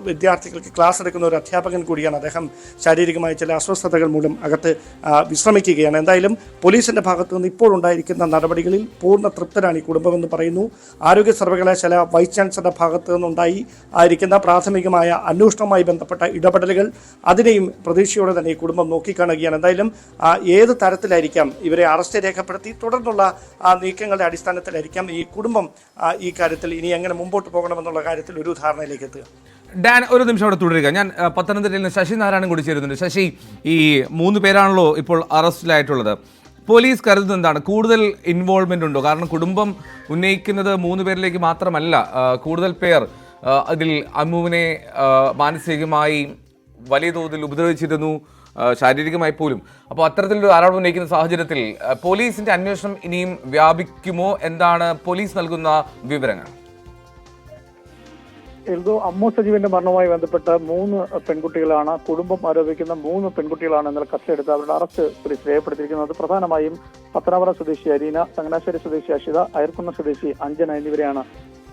വിദ്യാർത്ഥികൾക്ക് ക്ലാസ് എടുക്കുന്ന ഒരു അധ്യാപകൻ കൂടിയാണ്. അദ്ദേഹം ശാരീരികമായ ചില അസ്വസ്ഥതകൾ മൂലം അകത്ത് വിശ്രമിക്കുകയാണ്. എന്തായാലും പോലീസിൻ്റെ ഭാഗത്തു നിന്ന് ഇപ്പോഴുണ്ടായിരിക്കുന്ന നടപടികളിൽ പൂർണ്ണ തൃപ്തരാണ് ഈ കുടുംബമെന്ന് പറയുന്നു. ആരോഗ്യ സർവകലാശാല വൈസ് ചാൻസലറുടെ ഭാഗത്തു നിന്നുണ്ടായി ആയിരിക്കുന്ന പ്രാഥമികമായ അന്വേഷണവുമായി ബന്ധപ്പെട്ട ഇടപെടലുകൾ, അതിനെയും പ്രതീക്ഷയോടെ തന്നെ ഈ കുടുംബം നോക്കിക്കാണുകയാണ്. എന്തായാലും ഏത് തരത്തിലായിരിക്കാം ഇവരെ അറസ്റ്റ് രേഖപ്പെടുത്തി തുടർന്നുള്ള നീക്കങ്ങളുടെ അടിസ്ഥാനത്തിലായിരിക്കാം ഈ കുടുംബം ഈ കാര്യത്തിൽ ഇനി എങ്ങനെ മുമ്പോട്ട് പോകണമെന്നുള്ള കാര്യത്തിൽ ഒരു ധാരണയിലേക്ക് എത്തുക. ഡാൻ, ഒരു നിമിഷം അവിടെ തുടരുക. ഞാൻ പത്തനംതിട്ടയിൽ നിന്ന് ശശി നാരായണൻ കൂടി ചേരുന്നുണ്ട്. ശശി, ഈ 3 പേരാണല്ലോ ഇപ്പോൾ അറസ്റ്റിലായിട്ടുള്ളത്. പോലീസ് കരുതുന്നത് എന്താണ്? കൂടുതൽ ഇൻവോൾവ്മെന്റ് ഉണ്ടോ? കാരണം കുടുംബം ഉന്നയിക്കുന്നത് 3 പേരിലേക്ക് മാത്രമല്ല, കൂടുതൽ പേർ അതിൽ അമ്മുവിനെ മാനസികമായി വലിയ തോതിൽ ഉപദ്രവിച്ചിരുന്നു, ശാരീരികമായി പോലും. അപ്പോൾ അത്തരത്തിലൊരു ആരോപണം ഉന്നയിക്കുന്ന സാഹചര്യത്തിൽ പോലീസിന്റെ അന്വേഷണം ഇനിയും വ്യാപിക്കുമോ? എന്താണ് പോലീസ് നൽകുന്ന വിവരങ്ങൾ? അമ്മു സജീവന്റെ മരണവുമായി ബന്ധപ്പെട്ട് 3 പെൺകുട്ടികളാണ്, കുടുംബം ആരോപിക്കുന്ന 3 പെൺകുട്ടികളാണ് ഇന്നലെ കസ്റ്റഡിയെടുത്ത് അവരുടെ അറസ്റ്റ് പോലീസ് രേഖപ്പെടുത്തിയിരിക്കുന്നത്. പ്രധാനമായും പത്തനാപുരം സ്വദേശി അരീന, ചങ്ങനാശ്ശേരി സ്വദേശി അഷിത, അയർക്കുന്നം സ്വദേശി അഞ്ജന എന്നിവരെയാണ്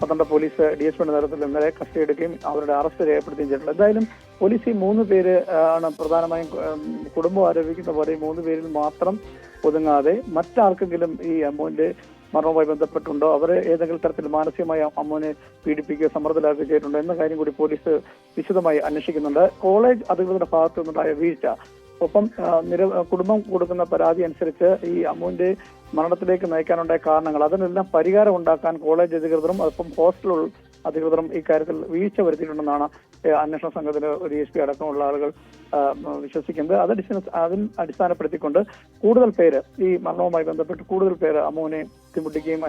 പത്തനംതിട്ട പോലീസ് DSPയുടെ നേതൃത്വത്തിൽ ഇന്നലെ കസ്റ്റഡിയെടുക്കുകയും അവരുടെ അറസ്റ്റ് രേഖപ്പെടുത്തുകയും ചെയ്തിട്ടുണ്ട്. എന്തായാലും പോലീസ് ഈ 3 പേര് ആണ് പ്രധാനമായും കുടുംബം ആരോപിക്കുന്ന പോലെ 3 പേരിൽ മാത്രം ഒതുങ്ങാതെ മറ്റാർക്കെങ്കിലും ഈ അമ്മുവിന്റെ മരണവുമായി ബന്ധപ്പെട്ടുണ്ടോ, അവരെ ഏതെങ്കിലും തരത്തിൽ മാനസികമായി അമ്മുവിനെ പീഡിപ്പിക്കുകയോ സമ്മർദ്ദത്തിലാക്കുകയോ ചെയ്തിട്ടുണ്ടോ എന്ന കാര്യം കൂടി പോലീസ് വിശദമായി അന്വേഷിക്കുന്നുണ്ട്. കോളേജ് അധികൃതരുടെ ഭാഗത്തു നിന്നുണ്ടായ വീഴ്ച, ഒപ്പം കുടുംബം കൊടുക്കുന്ന പരാതി അനുസരിച്ച് ഈ അമ്മുവിന്റെ മരണത്തിലേക്ക് നയിക്കാനുണ്ടായ കാരണങ്ങൾ, അതിനെല്ലാം പരിഹാരം ഉണ്ടാക്കാൻ കോളേജ് അധികൃതരും ഒപ്പം ഹോസ്റ്റൽ അധികൃതരും ഇക്കാര്യത്തിൽ വീഴ്ച വരുത്തിയിട്ടുണ്ടെന്നാണ് അന്വേഷണ സംഘത്തിന് DSP അടക്കമുള്ള ആളുകൾ വിശ്വസിക്കുന്നത്. അതിന് അടിസ്ഥാനപ്പെടുത്തിക്കൊണ്ട് കൂടുതൽ പേര് ഈ മരണവുമായി ബന്ധപ്പെട്ട് കൂടുതൽ പേര് അമ്മുവിനെ ബുദ്ധിമുട്ടിക്കുകയും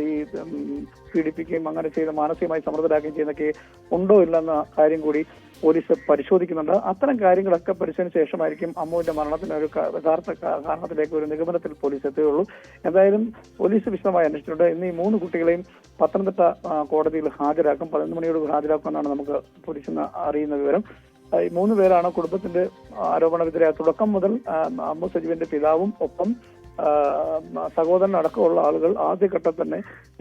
ഈ പീഡിപ്പിക്കുകയും അങ്ങനെ ചെയ്ത് മാനസികമായി സമ്മർദ്ദരാക്കുകയും ചെയ്യുന്നൊക്കെ ഉണ്ടോ ഇല്ലെന്ന കാര്യം കൂടി പോലീസ് പരിശോധിക്കുന്നുണ്ട്. അത്തരം കാര്യങ്ങളൊക്കെ പരിശോധിച്ച ശേഷമായിരിക്കും അമ്മുവിന്റെ മരണത്തിന് ഒരു യഥാർത്ഥ കാരണത്തിലേക്ക് ഒരു നിഗമനത്തിൽ പോലീസ് എത്തുകയുള്ളൂ. എന്തായാലും പോലീസ് വിശദമായി അന്വേഷിച്ചിട്ടുണ്ട്. ഇന്ന് ഈ 3 കുട്ടികളെയും പത്തനംതിട്ട കോടതിയിൽ ഹാജരാക്കും. 11 മണിയോട് ഹാജരാക്കുമെന്നാണ് നമുക്ക് പോലീസിൽ നിന്ന് അറിയുന്ന വിവരം. ഈ 3 പേരാണ് കുടുംബത്തിന്റെ ആരോപണ വിധേയരായ തുടക്കം മുതൽ അമ്മു സജീവന്റെ പിതാവും ഒപ്പം സഹോദരനടക്കമുള്ള ആളുകൾ ആദ്യഘട്ടം തന്നെ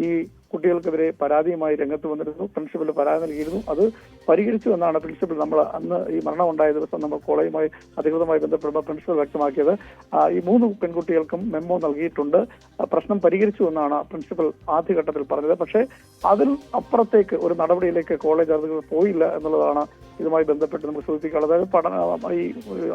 ഈ കുട്ടികൾക്കെതിരെ പരാതിയുമായി രംഗത്ത് വന്നിരുന്നു. പ്രിൻസിപ്പൽ പരാതി നൽകിയിരുന്നു. അത് പരിഹരിച്ചു എന്നാണ് പ്രിൻസിപ്പൽ നമ്മൾ അന്ന് ഈ മരണം ഉണ്ടായ ദിവസം നമ്മൾ കോളേജുമായി അധികൃതമായി ബന്ധപ്പെടുമ്പോൾ പ്രിൻസിപ്പൽ വ്യക്തമാക്കിയത്. ഈ 3 പെൺകുട്ടികൾക്കും മെമ്മോ നൽകിയിട്ടുണ്ട്, പ്രശ്നം പരിഹരിച്ചു എന്നാണ് പ്രിൻസിപ്പൽ ആദ്യഘട്ടത്തിൽ പറഞ്ഞത്. പക്ഷേ അതിൽ അപ്പുറത്തേക്ക് ഒരു നടപടിയിലേക്ക് കോളേജ് അധികൃതർ പോയില്ല എന്നുള്ളതാണ് ഇതുമായി ബന്ധപ്പെട്ട് നമുക്ക് സൂചിപ്പിക്കാനുള്ളത്. അതായത് ഈ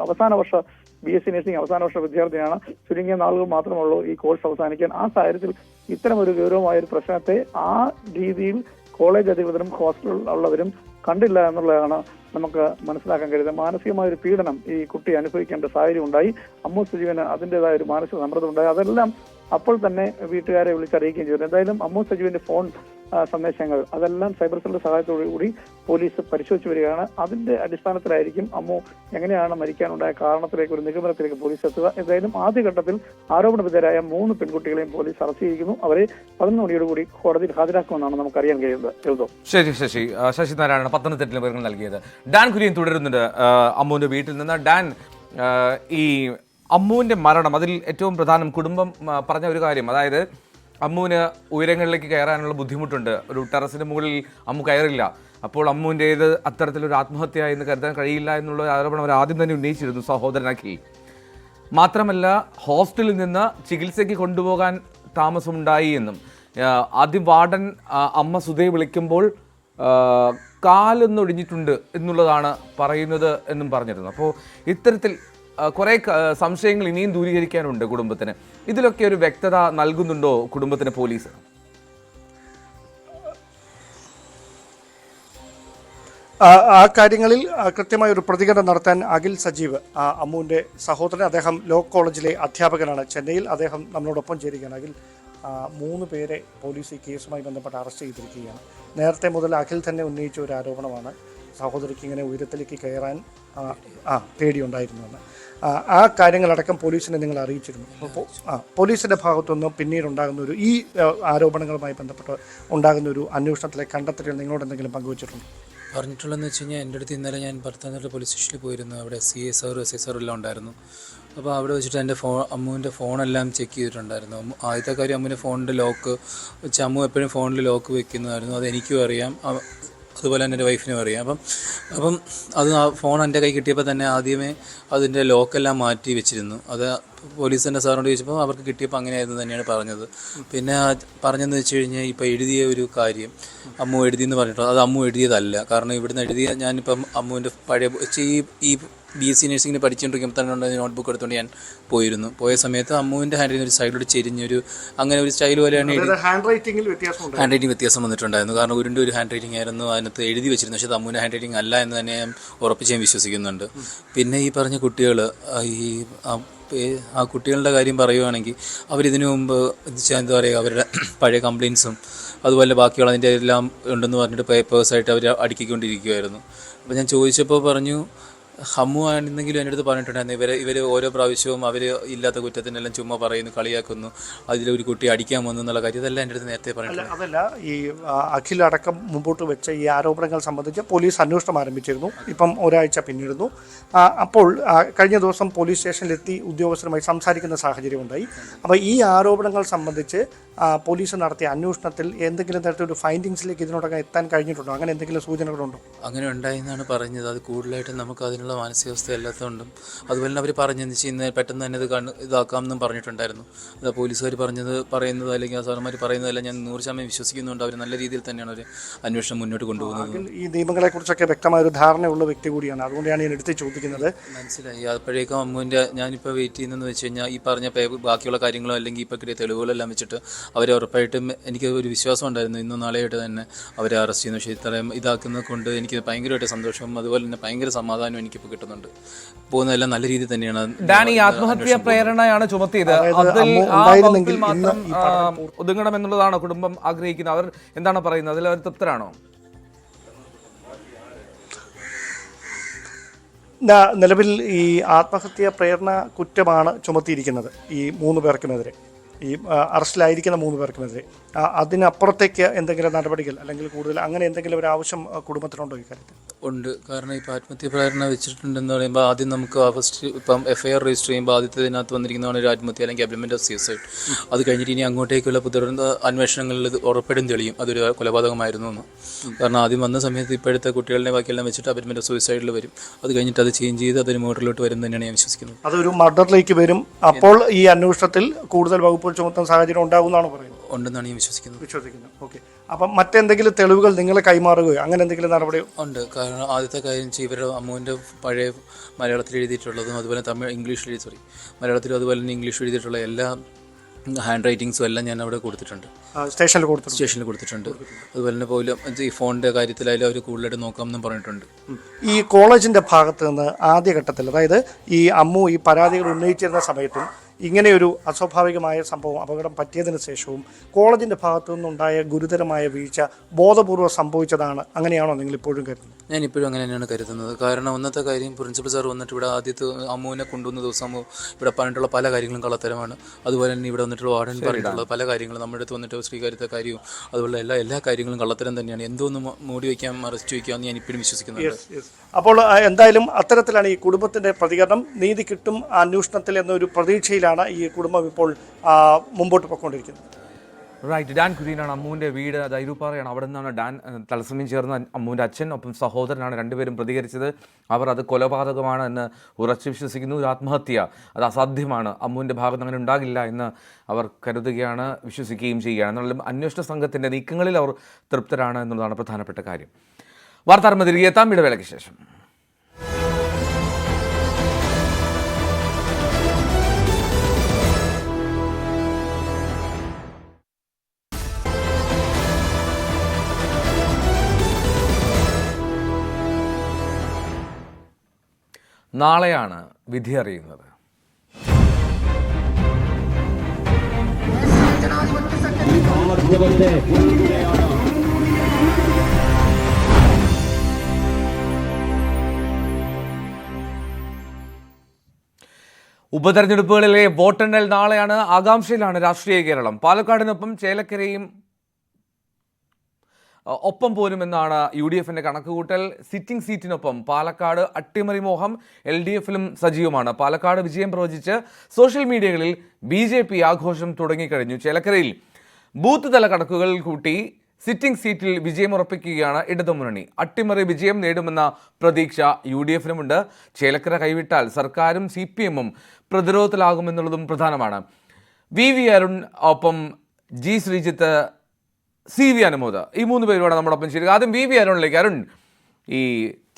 അവസാന വർഷ BSc നഴ്സിംഗ് അവസാന വർഷ വിദ്യാർത്ഥിയാണ്. ചുരുങ്ങിയ നാളുകൾ മാത്രമുള്ളൂ ഈ കോഴ്സ് അവസാനിക്കാൻ. ആ സാഹചര്യത്തിൽ ഇത്തരം ഒരു ഗൗരവമായ ഒരു പ്രശ്നത്തെ ആ രീതിയിൽ കോളേജ് അധികൃതരും ഹോസ്റ്റലിലുള്ളവരും കണ്ടില്ല എന്നുള്ളതാണ് നമുക്ക് മനസ്സിലാക്കാൻ കഴിയുന്നത്. മാനസികമായ ഒരു പീഡനം ഈ കുട്ടി അനുഭവിക്കേണ്ട സാഹചര്യം ഉണ്ടായി. അമ്മു സജീവന് അതിൻ്റെതായ ഒരു മാനസിക സമ്മർദ്ദം ഉണ്ടായി. അതെല്ലാം അപ്പോൾ തന്നെ വീട്ടുകാരെ വിളിച്ചറിയിക്കുകയും ചെയ്തു. എന്തായാലും അമ്മു സജീവിന്റെ ഫോൺ സന്ദേശങ്ങൾ അതെല്ലാം സൈബർ സെല്ലിന്റെ സഹായത്തോടുകൂടി പോലീസ് പരിശോധിച്ചു വരികയാണ്. അതിന്റെ അടിസ്ഥാനത്തിലായിരിക്കും അമ്മു എങ്ങനെയാണ് മരിക്കാനുണ്ടായ കാരണത്തിലേക്ക് ഒരു നിഗമനത്തിലേക്ക് പോലീസ് എത്തുക. എന്തായാലും ആദ്യഘട്ടത്തിൽ ആരോപണ വിധേയരായ 3 പെൺകുട്ടികളെയും പോലീസ് അറസ്റ്റ് ചെയ്തിരിക്കുന്നു. അവരെ 11 മണിയോടുകൂടി കോടതിയിൽ ഹാജരാക്കുമെന്നാണ് നമുക്ക് അറിയാൻ കഴിയുന്നത്. ശരി ശശിനാരായണ പത്തനംതിട്ടയിലെ വിവരങ്ങൾ നൽകിയത്. ഡാൻ കുര്യൻ തുടരുന്നുണ്ട് അമ്മുവിന്റെ വീട്ടിൽ നിന്ന്. ഡാൻ, ഈ അമ്മുവിന്റെ മരണം, അതിൽ ഏറ്റവും പ്രധാനം കുടുംബം പറഞ്ഞ ഒരു കാര്യം, അതായത് അമ്മുവിന് ഉയരങ്ങളിലേക്ക് കയറാനുള്ള ബുദ്ധിമുട്ടുണ്ട്, ഒരു ടെറസിന് മുകളിൽ അമ്മു കയറില്ല, അപ്പോൾ അമ്മുവിൻ്റേത് അത്തരത്തിലൊരു ആത്മഹത്യ എന്ന് കരുതാൻ കഴിയില്ല എന്നുള്ള ആരോപണം അവർ ആദ്യം തന്നെ ഉന്നയിച്ചിരുന്നു സഹോദരനാക്കി. മാത്രമല്ല ഹോസ്റ്റലിൽ നിന്ന് ചികിത്സയ്ക്ക് കൊണ്ടുപോകാൻ താമസമുണ്ടായി എന്നും, ആദ്യം വാർഡൻ അമ്മ സുധയെ വിളിക്കുമ്പോൾ കാലൊന്നൊടിഞ്ഞിട്ടുണ്ട് എന്നുള്ളതാണ് പറയുന്നത് എന്നും പറഞ്ഞിരുന്നു. അപ്പോൾ ഇത്തരത്തിൽ കുറേ സംശയങ്ങൾ ഇനിയും ദൂരീകരിക്കാനുണ്ട് കുടുംബത്തിന്. ഇതിലൊക്കെ ഒരു വ്യക്തത നൽകുന്നുണ്ടോ കുടുംബത്തിന് പോലീസ്? ആ കാര്യങ്ങളിൽ കൃത്യമായ ഒരു പ്രതികരണം നടത്താൻ അഖിൽ സജീവ്, അമ്മുവിൻ്റെ സഹോദരൻ, അദ്ദേഹം ലോ കോളേജിലെ അധ്യാപകനാണ് ചെന്നൈയിൽ, അദ്ദേഹം നമ്മളോടൊപ്പം ചേരുകയാണ്. അഖിൽ, 3 പേരെ പോലീസ് ഈ കേസുമായി ബന്ധപ്പെട്ട് അറസ്റ്റ് ചെയ്തിരിക്കുകയാണ്. നേരത്തെ മുതൽ അഖിൽ തന്നെ ഉന്നയിച്ച ഒരു ആരോപണമാണ് സഹോദരിക്ക് ഇങ്ങനെ ഉയരത്തിലേക്ക് കയറാൻ പേടിയുണ്ടായിരുന്നുവെന്ന്. ആ കാര്യങ്ങളടക്കം പോലീസിനെ നിങ്ങൾ അറിയിച്ചിരുന്നു. അപ്പോൾ പോലീസിൻ്റെ ഭാഗത്തുനിന്ന് പിന്നീട് ഉണ്ടാകുന്ന ഒരു ഈ ആരോപണങ്ങളുമായി ബന്ധപ്പെട്ട് ഉണ്ടാകുന്ന ഒരു അന്വേഷണത്തിലെ കണ്ടെത്തലുകൾ നിങ്ങളോട് എന്തെങ്കിലും പങ്കുവച്ചിട്ടുണ്ടോ? പറഞ്ഞിട്ടുള്ളതെന്ന് വെച്ച് കഴിഞ്ഞാൽ എൻ്റെ അടുത്ത് ഇന്നലെ ഞാൻ പത്തനംതിട്ട പോലീസ് സ്റ്റേഷനിൽ പോയിരുന്നു. അവിടെ CS എല്ലാം ഉണ്ടായിരുന്നു. അപ്പോൾ അവിടെ വെച്ചിട്ട് എൻ്റെ അമ്മുവിൻ്റെ ഫോണെല്ലാം ചെക്ക് ചെയ്തിട്ടുണ്ടായിരുന്നു. ആദ്യത്തെ കാര്യം, അമ്മുവിൻ്റെ ഫോണിൻ്റെ ലോക്ക് വെച്ച് അമ്മു എപ്പോഴും ഫോണിൽ ലോക്ക് വെക്കുന്നതായിരുന്നു. അത് എനിക്കും അറിയാം, അതുപോലെ തന്നെ എൻ്റെ വൈഫിനും അറിയാം. അപ്പം അത് ഫോൺ എൻ്റെ കൈ കിട്ടിയപ്പോൾ തന്നെ ആദ്യമേ അതിൻ്റെ ലോക്കെല്ലാം മാറ്റി വെച്ചിരുന്നു. അത് പോലീസിൻ്റെ സാറിനോട് ചോദിച്ചപ്പോൾ അവർക്ക് കിട്ടിയപ്പോൾ അങ്ങനെയായിരുന്നു തന്നെയാണ് പറഞ്ഞത്. പിന്നെ പറഞ്ഞതെന്ന് വെച്ച് കഴിഞ്ഞാൽ ഇപ്പോൾ എഴുതിയ ഒരു കാര്യം അമ്മു എഴുതിയെന്ന് പറഞ്ഞിട്ടുണ്ട്. അത് അമ്മു എഴുതിയതല്ല. കാരണം ഇവിടുന്ന് എഴുതിയ, ഞാനിപ്പം അമ്മുവിൻ്റെ പഴയ ഈ BSc നഴ്സിങ്ങിന് പഠിച്ചുകൊണ്ടിരിക്കുമ്പോൾ തന്നെ ഉണ്ട് നോട്ട്ബുക്ക് എടുത്തുകൊണ്ട് ഞാൻ പോയ സമയത്ത് അമ്മുവിൻ്റെ ഹാൻഡ് റൈറ്റിംഗ് ഒരു സൈഡിലോട്ട് ചെരിഞ്ഞൊരു അങ്ങനെ ഒരു സ്റ്റൈൽ പോലെയാണ് ഹാൻഡ് റൈറ്റിംഗ് വ്യത്യാസം വന്നിട്ടുണ്ടായിരുന്നു. കാരണം ഒരു ഹാൻഡ് റൈറ്റിംഗ് ആയിരുന്നു അതിനകത്ത് എഴുതി വെച്ചിരുന്നു. പക്ഷേ അത് അമ്മുവിൻ്റെ ഹാൻഡ് റൈറ്റിംഗ് അല്ല എന്ന് തന്നെ ഞാൻ ഉറപ്പിച്ച് ഞാൻ വിശ്വസിക്കുന്നുണ്ട്. പിന്നെ ഈ പറഞ്ഞ കുട്ടികൾ, ആ കുട്ടികളുടെ കാര്യം പറയുകയാണെങ്കിൽ അവരിതിനു മുമ്പ് എന്താ പറയുക, അവരുടെ പഴയ കംപ്ലയിൻസും അതുപോലെ ബാക്കിയുള്ള അതിൻ്റെ എല്ലാം ഉണ്ടെന്ന് പറഞ്ഞിട്ട് പേപ്പേഴ്സായിട്ട് അവർ അടുക്കിക്കൊണ്ടിരിക്കുമായിരുന്നു. അപ്പോൾ ഞാൻ ചോദിച്ചപ്പോൾ പറഞ്ഞു, അമ്മു ആണെന്നെങ്കിലും എൻ്റെ അടുത്ത് പറഞ്ഞിട്ടുണ്ടായിരുന്നു, ഇവർ ഓരോ പ്രാവശ്യവും അവർ ഇല്ലാത്ത കുറ്റത്തിനെല്ലാം ചുമ്മാ പറയുന്നു, കളിയാക്കുന്നു, അതിലൊരു കുട്ടി അടിക്കാൻ വന്നു എന്നുള്ള കാര്യം ഇതെല്ലാം എൻ്റെ അടുത്ത് നേരത്തെ പറഞ്ഞിട്ടുണ്ട്. അതല്ല, ഈ അഖിലടക്കം മുമ്പോട്ട് വെച്ച ഈ ആരോപണങ്ങൾ സംബന്ധിച്ച് പോലീസ് അന്വേഷണം ആരംഭിച്ചിരുന്നു. ഇപ്പം ഒരാഴ്ച പിന്നിടുന്നു. അപ്പോൾ കഴിഞ്ഞ ദിവസം പോലീസ് സ്റ്റേഷനിലെത്തി ഉദ്യോഗസ്ഥരുമായി സംസാരിക്കുന്ന സാഹചര്യം ഉണ്ടായി. അപ്പോൾ ഈ ആരോപണങ്ങൾ സംബന്ധിച്ച് പോലീസ് നടത്തിയ അന്വേഷണത്തിൽ എന്തെങ്കിലും തരത്തിലൊരു ഫൈൻഡിങ്സിലേക്ക് ഇതിനോടകം എത്താൻ കഴിഞ്ഞിട്ടുണ്ടോ? അങ്ങനെ എന്തെങ്കിലും സൂചനകളുണ്ടോ? അങ്ങനെ ഉണ്ടായെന്നാണ് പറഞ്ഞത്. അത് കൂടുതലായിട്ട് നമുക്ക് അതിനുള്ള മാനസികാവസ്ഥ എല്ലാത്തുകൊണ്ടും അതുപോലെ തന്നെ അവർ പറഞ്ഞെന്ന് വെച്ചാൽ ഇന്ന് പെട്ടെന്ന് തന്നെ ഇതാക്കാമെന്നും പറഞ്ഞിട്ടുണ്ടായിരുന്നു. അത് പോലീസുകാർ പറയുന്നത് അല്ലെങ്കിൽ ആ സാറന്മാർ പറയുന്നതെല്ലാം ഞാൻ 100% വിശ്വസിക്കുന്നുണ്ട്. അവർ നല്ല രീതിയിൽ തന്നെയാണ് അവർ അന്വേഷണം മുന്നോട്ട് കൊണ്ടുപോകുന്നത്. ഈ നിയമങ്ങളെക്കുറിച്ചൊക്കെ വ്യക്തമായ ഒരു ധാരണയുള്ള വ്യക്തി കൂടിയാണ്, അതുകൊണ്ടാണ് ഞാൻ എടുത്ത് ചോദിക്കുന്നത്. മനസ്സിലായി. അപ്പോഴേക്കും അമ്മുവിൻ്റെ ഞാനിപ്പോൾ വെയിറ്റ് ചെയ്യുന്നതെന്ന് വെച്ച് കഴിഞ്ഞാൽ ഈ പറഞ്ഞ ബാക്കിയുള്ള കാര്യങ്ങളോ അല്ലെങ്കിൽ ഇപ്പോൾ കിട്ടിയ തെളിവുകളെല്ലാം വെച്ചിട്ട് അവരെ ഉറപ്പായിട്ടും എനിക്ക് ഒരു വിശ്വാസം ഉണ്ടായിരുന്നു ഇന്നും നാളെയായിട്ട് തന്നെ അവരെ അറസ്റ്റ് ചെയ്യുന്നു. പക്ഷേ ഇത്രയും ഇതാക്കുന്നത് കൊണ്ട് എനിക്ക് ഭയങ്കരമായിട്ട് സന്തോഷവും അതുപോലെ തന്നെ ഭയങ്കര സമാധാനവും എനിക്കിപ്പോൾ കിട്ടുന്നുണ്ട്. പോകുന്നതെല്ലാം നല്ല രീതിയിൽ തന്നെയാണ്. ഡാനി, ആത്മഹത്യാ പ്രേരണയാണ് ചുമത്തിയത്, ഒതുങ്ങണം എന്നുള്ളതാണ് കുടുംബം ആഗ്രഹിക്കുന്നത്. അവർ എന്താണ് പറയുന്നത്? അതിൽ അവർ തൃപ്തരാണോ? നിലവിൽ ഈ ആത്മഹത്യാ പ്രേരണ കുറ്റമാണ് ചുമത്തിയിരിക്കുന്നത് ഈ 3 പേർക്കുമെതിരെ, ഈ അറസ്റ്റിലായിരിക്കുന്ന 3 പേർക്കുമെതിരെ. അതിനപ്പുറത്തേക്ക് എന്തെങ്കിലും നടപടികൾ അല്ലെങ്കിൽ കൂടുതൽ അങ്ങനെ എന്തെങ്കിലും ഒരു ആവശ്യം കുടുംബത്തിനുണ്ടോ ഈ കാര്യത്തിൽ? ഉണ്ട്. കാരണം ഇപ്പോൾ ആത്മഹത്യ പ്രേരണ വെച്ചിട്ടുണ്ടെന്ന് പറയുമ്പോൾ ആദ്യം നമുക്ക് ഫസ്റ്റ് ഇപ്പം FIR രജിസ്റ്റർ ചെയ്യുമ്പോൾ ആദ്യത്തെ ഇതിനകത്ത് വന്നിരിക്കുന്നതാണ് ഒരു ആത്മഹത്യ അല്ലെങ്കിൽ അബ്ലിമെൻ്റ് ഓഫ് സൂസൈഡ്. അത് കഴിഞ്ഞിട്ട് ഇനി അങ്ങോട്ടേക്കുള്ള തുടർന്ന് അന്വേഷണങ്ങളിൽ ഉറപ്പിടും തെളിയും അതൊരു കൊലപാതകമായിരുന്നു എന്ന്. കാരണം ആദ്യം വന്ന സമയത്ത് ഇപ്പോഴത്തെ കുട്ടികളുടെ ബാക്കിയെല്ലാം വെച്ചിട്ട് അബ്ലിമെൻ്റ് ഓഫ് സൂസൈഡിൽ വരും. അത് കഴിഞ്ഞിട്ട് അത് ചേഞ്ച് ചെയ്ത് അതൊരു മോഡലിലോട്ട് വരും തന്നെയാണ് ഞാൻ വിശ്വസിക്കുന്നത്. അതൊരു മർഡറിലേക്ക് വരും. അപ്പോൾ ഈ അന്വേഷണത്തിൽ കൂടുതൽ വകുപ്പുകൾ ചുമത്തുന്ന സാഹചര്യം ഉണ്ടാകുമെന്നാണ് പറയുന്നത്. ഉണ്ടെന്നാണ് ഞാൻ വിശ്വസിക്കുന്നത്. ഓക്കെ. അപ്പം മറ്റെന്തെങ്കിലും തെളിവുകൾ നിങ്ങളെ കൈമാറുകയോ അങ്ങനെ എന്തെങ്കിലും നടപടിയോ ഉണ്ട്? കാരണം ആദ്യത്തെ കാര്യം ഇവരുടെ അമ്മുവിൻ്റെ പഴയ മലയാളത്തിൽ എഴുതിയിട്ടുള്ളതും അതുപോലെ മലയാളത്തിലും അതുപോലെ തന്നെ ഇംഗ്ലീഷിൽ എഴുതിയിട്ടുള്ള എല്ലാ ഹാൻഡ് റൈറ്റിങ്സും എല്ലാം ഞാൻ അവിടെ കൊടുത്തിട്ടുണ്ട്, സ്റ്റേഷനിൽ കൊടുത്തിട്ടുണ്ട്. അതുപോലെ തന്നെ പോലും ഈ ഫോണിൻ്റെ കാര്യത്തിലായാലും അവർ കൂടുതലായിട്ട് നോക്കാമെന്നും പറഞ്ഞിട്ടുണ്ട്. ഈ കോളേജിൻ്റെ ഭാഗത്ത് നിന്ന് ആദ്യഘട്ടത്തിൽ, അതായത് ഈ അമ്മു ഈ പരാതികൾ ഉന്നയിച്ചിരുന്ന സമയത്തും ഇങ്ങനെയൊരു അസ്വാഭാവികമായ സംഭവം അപകടം പറ്റിയതിന് ശേഷവും കോളേജിൻ്റെ ഭാഗത്തു നിന്നുണ്ടായ ഗുരുതരമായ വീഴ്ച ബോധപൂർവ്വം സംഭവിച്ചതാണ്, അങ്ങനെയാണോ നിങ്ങൾ ഇപ്പോഴും കരുതുന്നത്? ഞാൻ ഇപ്പോഴും അങ്ങനെ തന്നെയാണ് കരുതുന്നത്. കാരണം ഒന്നത്തെ കാര്യം, പ്രിൻസിപ്പൽ സാർ വന്നിട്ട് ഇവിടെ ആദ്യത്തെ അമ്മുവിനെ കൊണ്ടുവന്ന ദിവസം അമ്മു ഇവിടെ പറഞ്ഞിട്ടുള്ള പല കാര്യങ്ങളും കള്ളത്തരമാണ്. അതുപോലെ തന്നെ ഇവിടെ വന്നിട്ടുള്ള വാർഡൻ പറഞ്ഞിട്ടുള്ള പല കാര്യങ്ങളും, നമ്മുടെ അടുത്ത് വന്നിട്ട് ശ്രീകാര്യത്തെ കാര്യവും അതുപോലെ എല്ലാ കാര്യങ്ങളും കള്ളത്തരം തന്നെയാണ്. എന്തോന്ന് മൂടി വയ്ക്കാൻ, മറച്ചു വയ്ക്കാമെന്ന് ഞാൻ ഇപ്പോഴും വിശ്വസിക്കുന്നുണ്ട്. അപ്പോൾ എന്തായാലും അത്തരത്തിലാണ് ഈ കുടുംബത്തിൻ്റെ പ്രതികരണം. നീതി കിട്ടും അന്വേഷണത്തിൽ എന്നൊരു പ്രതീക്ഷയിലാണ് ഈ കുടുംബം ഇപ്പോൾ മുമ്പോട്ട് പോയിക്കൊണ്ടിരിക്കുന്നത്. റൈറ്റ്, ഡാൻ കുര്യനാണ് അമ്മുവിൻ്റെ വീട്, അത് ഐരൂപ്പാറയാണ്. അവിടെ നിന്നാണ് ഡാൻ തത്സമയം ചേർന്ന അമ്മുവിൻ്റെ അച്ഛൻ ഒപ്പം സഹോദരനാണ് രണ്ടുപേരും പ്രതികരിച്ചത്. അവർ അത് കൊലപാതകമാണ് എന്ന് ഉറച്ചു വിശ്വസിക്കുന്നു. ഒരു ആത്മഹത്യ അത് അസാധ്യമാണ്, അമ്മുവിൻ്റെ ഭാഗത്ത് അങ്ങനെ ഉണ്ടാകില്ല എന്ന് അവർ കരുതുകയാണ്, വിശ്വസിക്കുകയും ചെയ്യുകയാണ്. എന്നാലും അന്വേഷണ സംഘത്തിൻ്റെ നീക്കങ്ങളിൽ അവർ തൃപ്തരാണ് എന്നുള്ളതാണ് പ്രധാനപ്പെട്ട കാര്യം. വാർത്താർമ്മ തിരികെ എത്താം ഇടവേളയ്ക്ക് ശേഷം. നാളെയാണ് വിധി അറിയുന്നത്. ഉപതെരഞ്ഞെടുപ്പുകളിലെ വോട്ടെണ്ണൽ നാളെയാണ്. ആകാംക്ഷയിലാണ് രാഷ്ട്രീയ കേരളം. പാലക്കാടിനൊപ്പം ചേലക്കരയും ഒപ്പം പോരുമെന്നാണ് UDFിൻ്റെ കണക്കുകൂട്ടൽ. സിറ്റിംഗ് സീറ്റിനൊപ്പം പാലക്കാട് അട്ടിമറി മോഹം LDFിലും സജീവമാണ്. പാലക്കാട് വിജയം പ്രവചിച്ച് സോഷ്യൽ മീഡിയകളിൽ BJP ആഘോഷം തുടങ്ങിക്കഴിഞ്ഞു. ചേലക്കരയിൽ ബൂത്ത് തല കണക്കുകൾ കൂട്ടി സിറ്റിംഗ് സീറ്റിൽ വിജയമുറപ്പിക്കുകയാണ് ഇടതുമുന്നണി. അട്ടിമറി വിജയം നേടുമെന്ന പ്രതീക്ഷ UDFിനുമുണ്ട്. ചേലക്കര കൈവിട്ടാൽ സർക്കാരും CPMും പ്രതിരോധത്തിലാകുമെന്നുള്ളതും പ്രധാനമാണ്. VV അരുൺ ഒപ്പം G ശ്രീജിത്ത്, CV അനുമോദ്, ഈ 3 പേരുമാണ് നമ്മളൊപ്പം ചേരുക. ആദ്യം VV അരുണിലേക്ക്. അരുൺ, ഈ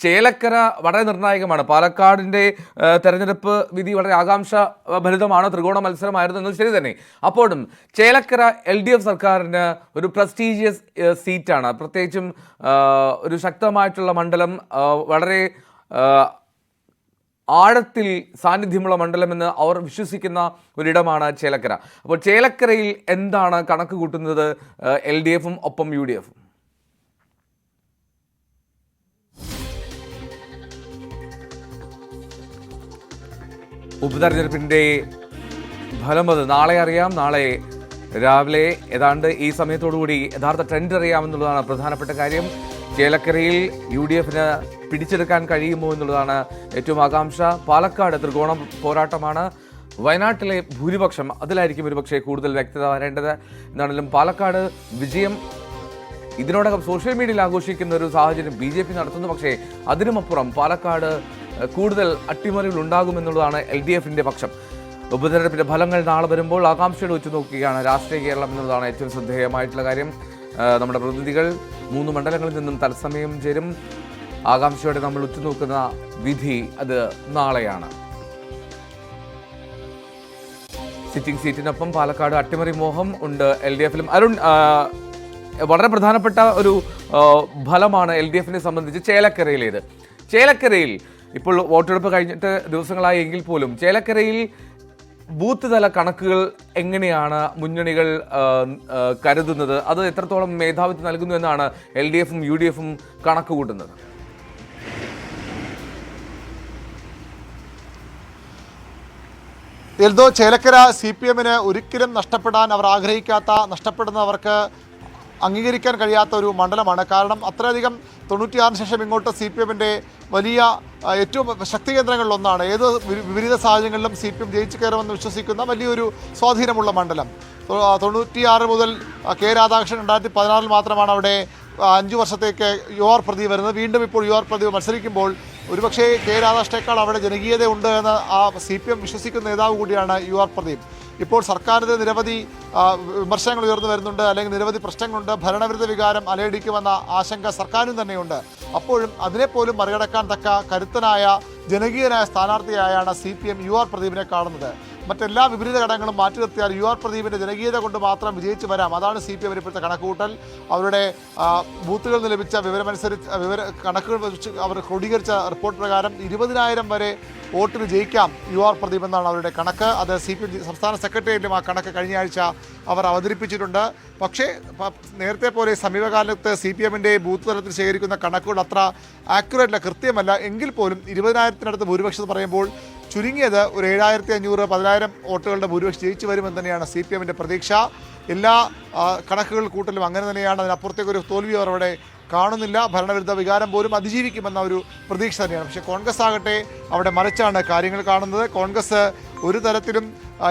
ചേലക്കര വളരെ നിർണായകമാണ്. പാലക്കാടിൻ്റെ തെരഞ്ഞെടുപ്പ് വിധി വളരെ ആകാംക്ഷ ഭരിതമാണ്. ത്രികോണ മത്സരമായിരുന്നു എന്നത് ശരി തന്നെ. അപ്പോഴും ചേലക്കര LDF സർക്കാരിന് ഒരു പ്രസ്റ്റീജിയസ് സീറ്റാണ്. പ്രത്യേകിച്ചും ഒരു ശക്തമായിട്ടുള്ള മണ്ഡലം, വളരെ ആഴത്തിൽ സാന്നിധ്യമുള്ള മണ്ഡലമെന്ന് അവർ വിശ്വസിക്കുന്ന ഒരിടമാണ് ചേലക്കര. അപ്പോൾ ചേലക്കരയിൽ എന്താണ് കണക്ക് കൂട്ടുന്നത് LDFും ഒപ്പം UDFും? ഉപതെരഞ്ഞെടുപ്പിൻ്റെ ഫലം അത് നാളെ അറിയാം. നാളെ രാവിലെ ഏതാണ്ട് ഈ സമയത്തോടുകൂടി യഥാർത്ഥ ട്രെൻഡ് അറിയാമെന്നുള്ളതാണ് പ്രധാനപ്പെട്ട കാര്യം. ചേലക്കരയിൽ UDFിന് പിടിച്ചെടുക്കാൻ കഴിയുമോ എന്നുള്ളതാണ് ഏറ്റവും ആകാംക്ഷ. പാലക്കാട് ത്രികോണം പോരാട്ടമാണ്. വയനാട്ടിലെ ഭൂരിപക്ഷം, അതിലായിരിക്കും ഒരുപക്ഷെ കൂടുതൽ വ്യക്തത വരേണ്ടത്. എന്നാണെങ്കിലും പാലക്കാട് വിജയം ഇതിനോടകം സോഷ്യൽ മീഡിയയിൽ ആഘോഷിക്കുന്ന ഒരു സാഹചര്യം BJP നടത്തുന്നു. പക്ഷേ അതിനുമപ്പുറം പാലക്കാട് കൂടുതൽ അട്ടിമറികൾ ഉണ്ടാകുമെന്നുള്ളതാണ് LDFിൻ്റെ പക്ഷം. ഉപതെരഞ്ഞെടുപ്പിൻ്റെ ഫലങ്ങൾ നാളെ വരുമ്പോൾ ആകാംക്ഷയോട് വെച്ച് നോക്കുകയാണ് രാഷ്ട്രീയ കേരളം എന്നുള്ളതാണ് ഏറ്റവും ശ്രദ്ധേയമായിട്ടുള്ള കാര്യം. നമ്മുടെ പ്രതിനിധികൾ 3 മണ്ഡലങ്ങളിൽ നിന്നും തത്സമയം ചേരും. ആകാംക്ഷയോടെ നമ്മൾ ഉറ്റുനോക്കുന്ന വിധി അത് നാളെയാണ്. സിറ്റിംഗ് സീറ്റിനൊപ്പം പാലക്കാട് അട്ടിമറി മോഹം ഉണ്ട് LDFിലും. അരുൺ, വളരെ പ്രധാനപ്പെട്ട ഒരു ഫലമാണ് LDFിനെ സംബന്ധിച്ച് ചേലക്കരയിലേത്. ചേലക്കരയിൽ ഇപ്പോൾ വോട്ടെടുപ്പ് കഴിഞ്ഞിട്ട് ദിവസങ്ങളായി എങ്കിൽ പോലും ചേലക്കരയിൽ ബൂത്ത് തല കണക്കുകൾ എങ്ങനെയാണ് മുന്നണികൾ കരുതുന്നത്? അത് എത്രത്തോളം മേധാവിത്വം നൽകുന്നു എന്നാണ് LDFും UDFും കണക്ക് കൂട്ടുന്നത്? എൽദോ, ചേലക്കര CPMന് ഒരിക്കലും നഷ്ടപ്പെടാൻ അവർ ആഗ്രഹിക്കാത്ത, നഷ്ടപ്പെടുന്നവർക്ക് അംഗീകരിക്കാൻ കഴിയാത്ത ഒരു മണ്ഡലമാണ്. കാരണം അത്രയധികം 96 ശേഷം ഇങ്ങോട്ട് CPMൻ്റെ വലിയ ഏറ്റവും ശക്തി കേന്ദ്രങ്ങളിലൊന്നാണ്. ഏത് വിപരീത സാഹചര്യങ്ങളിലും CPM ജയിച്ചു കയറുമെന്ന് വിശ്വസിക്കുന്ന വലിയൊരു സ്വാധീനമുള്ള മണ്ഡലം. 96 മുതൽ K രാധാകൃഷ്ണൻ 2016 മാത്രമാണ് അവിടെ 5 വർഷത്തേക്ക് UR പ്രദീപ് വരുന്നത്. വീണ്ടും ഇപ്പോൾ UR പ്രദീപ് മത്സരിക്കുമ്പോൾ ഒരുപക്ഷേ K രാധാകൃഷ്ണനേക്കാൾ അവിടെ ജനകീയത ഉണ്ട് എന്ന് CPM വിശ്വസിക്കുന്ന നേതാവ് കൂടിയാണ് UR പ്രദീപ്. ഇപ്പോൾ സർക്കാരിന് നിരവധി വിമർശനങ്ങൾ ഉയർന്നു വരുന്നുണ്ട്, അല്ലെങ്കിൽ നിരവധി പ്രശ്നങ്ങളുണ്ട്. ഭരണവിരുദ്ധ വികാരം അലയടിക്കുമെന്ന ആശങ്ക സർക്കാരിനും തന്നെയുണ്ട്. അപ്പോഴും അതിനെപ്പോലും മറികടക്കാൻ തക്ക കരുത്തനായ ജനകീയനായ സ്ഥാനാർത്ഥിയായാണ് CPM UR പ്രദീപിനെ കാണുന്നത്. മറ്റെല്ലാ വിപരീത ഘടകങ്ങളും മാറ്റി നിർത്തിയാൽ UR പ്രദീപിൻ്റെ ജനകീയത കൊണ്ട് മാത്രം വിജയിച്ച് വരാം. അതാണ് CPM ഇപ്പോഴത്തെ കണക്കുകൂട്ടൽ. അവരുടെ ബൂത്തുകളിൽ നിന്ന് ലഭിച്ച വിവരമനുസരിച്ച് കണക്കുകൾ അവർ ക്രോഡീകരിച്ച റിപ്പോർട്ട് പ്രകാരം 20,000 വരെ വോട്ടിന് ജയിക്കാം UR പ്രദീപ് എന്നാണ് അവരുടെ കണക്ക്. അത് CPM സംസ്ഥാന സെക്രട്ടേറിയറ്റിലും ആ കണക്ക് കഴിഞ്ഞ ആഴ്ച അവർ അവതരിപ്പിച്ചിട്ടുണ്ട്. പക്ഷേ നേരത്തെ പോലെ സമീപകാലത്ത് CPMൻ്റെ ബൂത്ത് തലത്തിൽ ശേഖരിക്കുന്ന കണക്കുകൾ അത്ര ആക്യുറേറ്റ് അല്ല, കൃത്യമല്ല. എങ്കിൽ പോലും 20,000-നടുത്ത് ഭൂരിപക്ഷം പറയുമ്പോൾ ചുരുങ്ങിയത് ഒരു 7,500 10,000 വോട്ടുകളുടെ ഭൂരിപക്ഷം ജയിച്ചു വരുമെന്ന് തന്നെയാണ് CPMൻ്റെ പ്രതീക്ഷ. എല്ലാ കണക്കുകൾ കൂട്ടലും അങ്ങനെ തന്നെയാണ്. അതിനപ്പുറത്തേക്ക് ഒരു തോൽവി അവർ അവിടെ കാണുന്നില്ല. ഭരണവിരുദ്ധ വികാരം പോലും അതിജീവിക്കുമെന്ന ഒരു പ്രതീക്ഷ തന്നെയാണ്. പക്ഷേ കോൺഗ്രസ് ആകട്ടെ അവിടെ മറിച്ചാണ് കാര്യങ്ങൾ കാണുന്നത്. കോൺഗ്രസ് ഒരു തരത്തിലും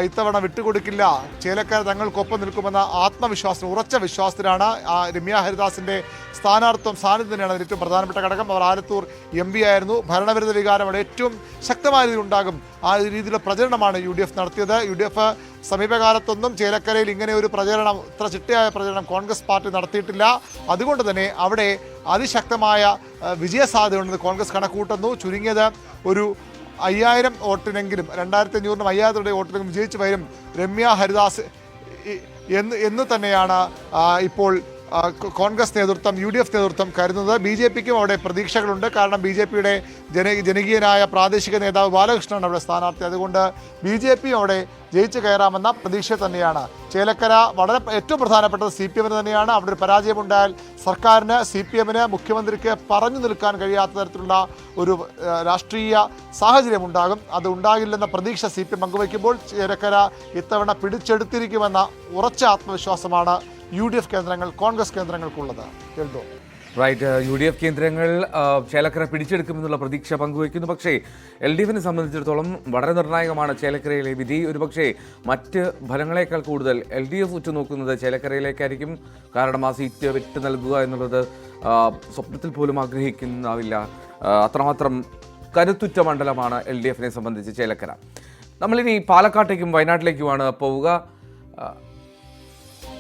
ഇത്തവണ വിട്ടുകൊടുക്കില്ല, ചേലക്കര തങ്ങൾക്കൊപ്പം നിൽക്കുമെന്ന ആത്മവിശ്വാസം, ഉറച്ച വിശ്വാസത്തിലാണ്. രമ്യ ഹരിദാസിൻ്റെ സാന്നിധ്യം തന്നെയാണ് അതിൽ ഏറ്റവും പ്രധാനപ്പെട്ട ഘടകം. അവർ ആലത്തൂർ MP ആയിരുന്നു. ഭരണവിരുദ്ധ വികാരം അവിടെ ഏറ്റവും ശക്തമായ രീതിയിൽ ഉണ്ടാകും. ആ രീതിയിലുള്ള പ്രചരണമാണ് UDF നടത്തിയത്. UDF സമീപകാലത്തൊന്നും ചേലക്കരയിൽ ഇങ്ങനെ ഒരു പ്രചരണം, ഇത്ര ചിട്ടയായ പ്രചരണം കോൺഗ്രസ് പാർട്ടി നടത്തിയിട്ടില്ല. അതുകൊണ്ട് തന്നെ അവിടെ അതിശക്തമായ വിജയസാധ്യതയുണ്ടെന്ന് കോൺഗ്രസ് കണക്കൂട്ടുന്നു. ചുരുങ്ങിയത് ഒരു 5,000 വോട്ടിനെങ്കിലും 2,500-നും 5,000 വോട്ടിനെങ്കിലും വിജയിച്ചു വരും രമ്യ ഹരിദാസ് എന്ന് തന്നെയാണ് ഇപ്പോൾ കോൺഗ്രസ് നേതൃത്വം, UDF നേതൃത്വം കരുതുന്നത്. BJPക്കും അവിടെ പ്രതീക്ഷകളുണ്ട്. കാരണം BJPയുടെ ജനകീയനായ പ്രാദേശിക നേതാവ് ബാലകൃഷ്ണനാണ് അവിടെ സ്ഥാനാർത്ഥി. അതുകൊണ്ട് BJPയും അവിടെ ജയിച്ചു കയറാമെന്ന പ്രതീക്ഷ തന്നെയാണ്. ചേലക്കര ഏറ്റവും പ്രധാനപ്പെട്ടത് CPMന് തന്നെയാണ്. അവിടെ ഒരു പരാജയമുണ്ടായാൽ സർക്കാരിന്, CPMന്, മുഖ്യമന്ത്രിക്ക് പറഞ്ഞു നിൽക്കാൻ കഴിയാത്ത തരത്തിലുള്ള ഒരു രാഷ്ട്രീയ സാഹചര്യം ഉണ്ടാകും. അത് ഉണ്ടാകില്ലെന്ന പ്രതീക്ഷ CPM പങ്കുവയ്ക്കുമ്പോൾ ചേലക്കര ഇത്തവണ പിടിച്ചെടുത്തിരിക്കുമെന്ന ഉറച്ച ആത്മവിശ്വാസമാണ് UDF കേന്ദ്രങ്ങൾ, കോൺഗ്രസ് കേന്ദ്രങ്ങൾക്കുള്ളത്. എഴുതോ റൈറ്റ്, UDF കേന്ദ്രങ്ങൾ ചേലക്കര പിടിച്ചെടുക്കുമെന്നുള്ള പ്രതീക്ഷ പങ്കുവയ്ക്കുന്നു. പക്ഷേ LDFിനെ സംബന്ധിച്ചിടത്തോളം വളരെ നിർണായകമാണ് ചേലക്കരയിലെ വിധി. ഒരുപക്ഷെ മറ്റ് ഫലങ്ങളെക്കാൾ കൂടുതൽ LDF ഉറ്റുനോക്കുന്നത് ചേലക്കരയിലേക്കായിരിക്കും. കാരണം ആ സീറ്റ് വിട്ട് നൽകുക എന്നുള്ളത് സ്വപ്നത്തിൽ പോലും ആഗ്രഹിക്കുന്നാവില്ല. അത്രമാത്രം കരുത്തുറ്റ മണ്ഡലമാണ് LDFിനെ സംബന്ധിച്ച് ചേലക്കര. നമ്മളിനി പാലക്കാട്ടേക്കും വയനാട്ടിലേക്കുമാണ് പോവുക.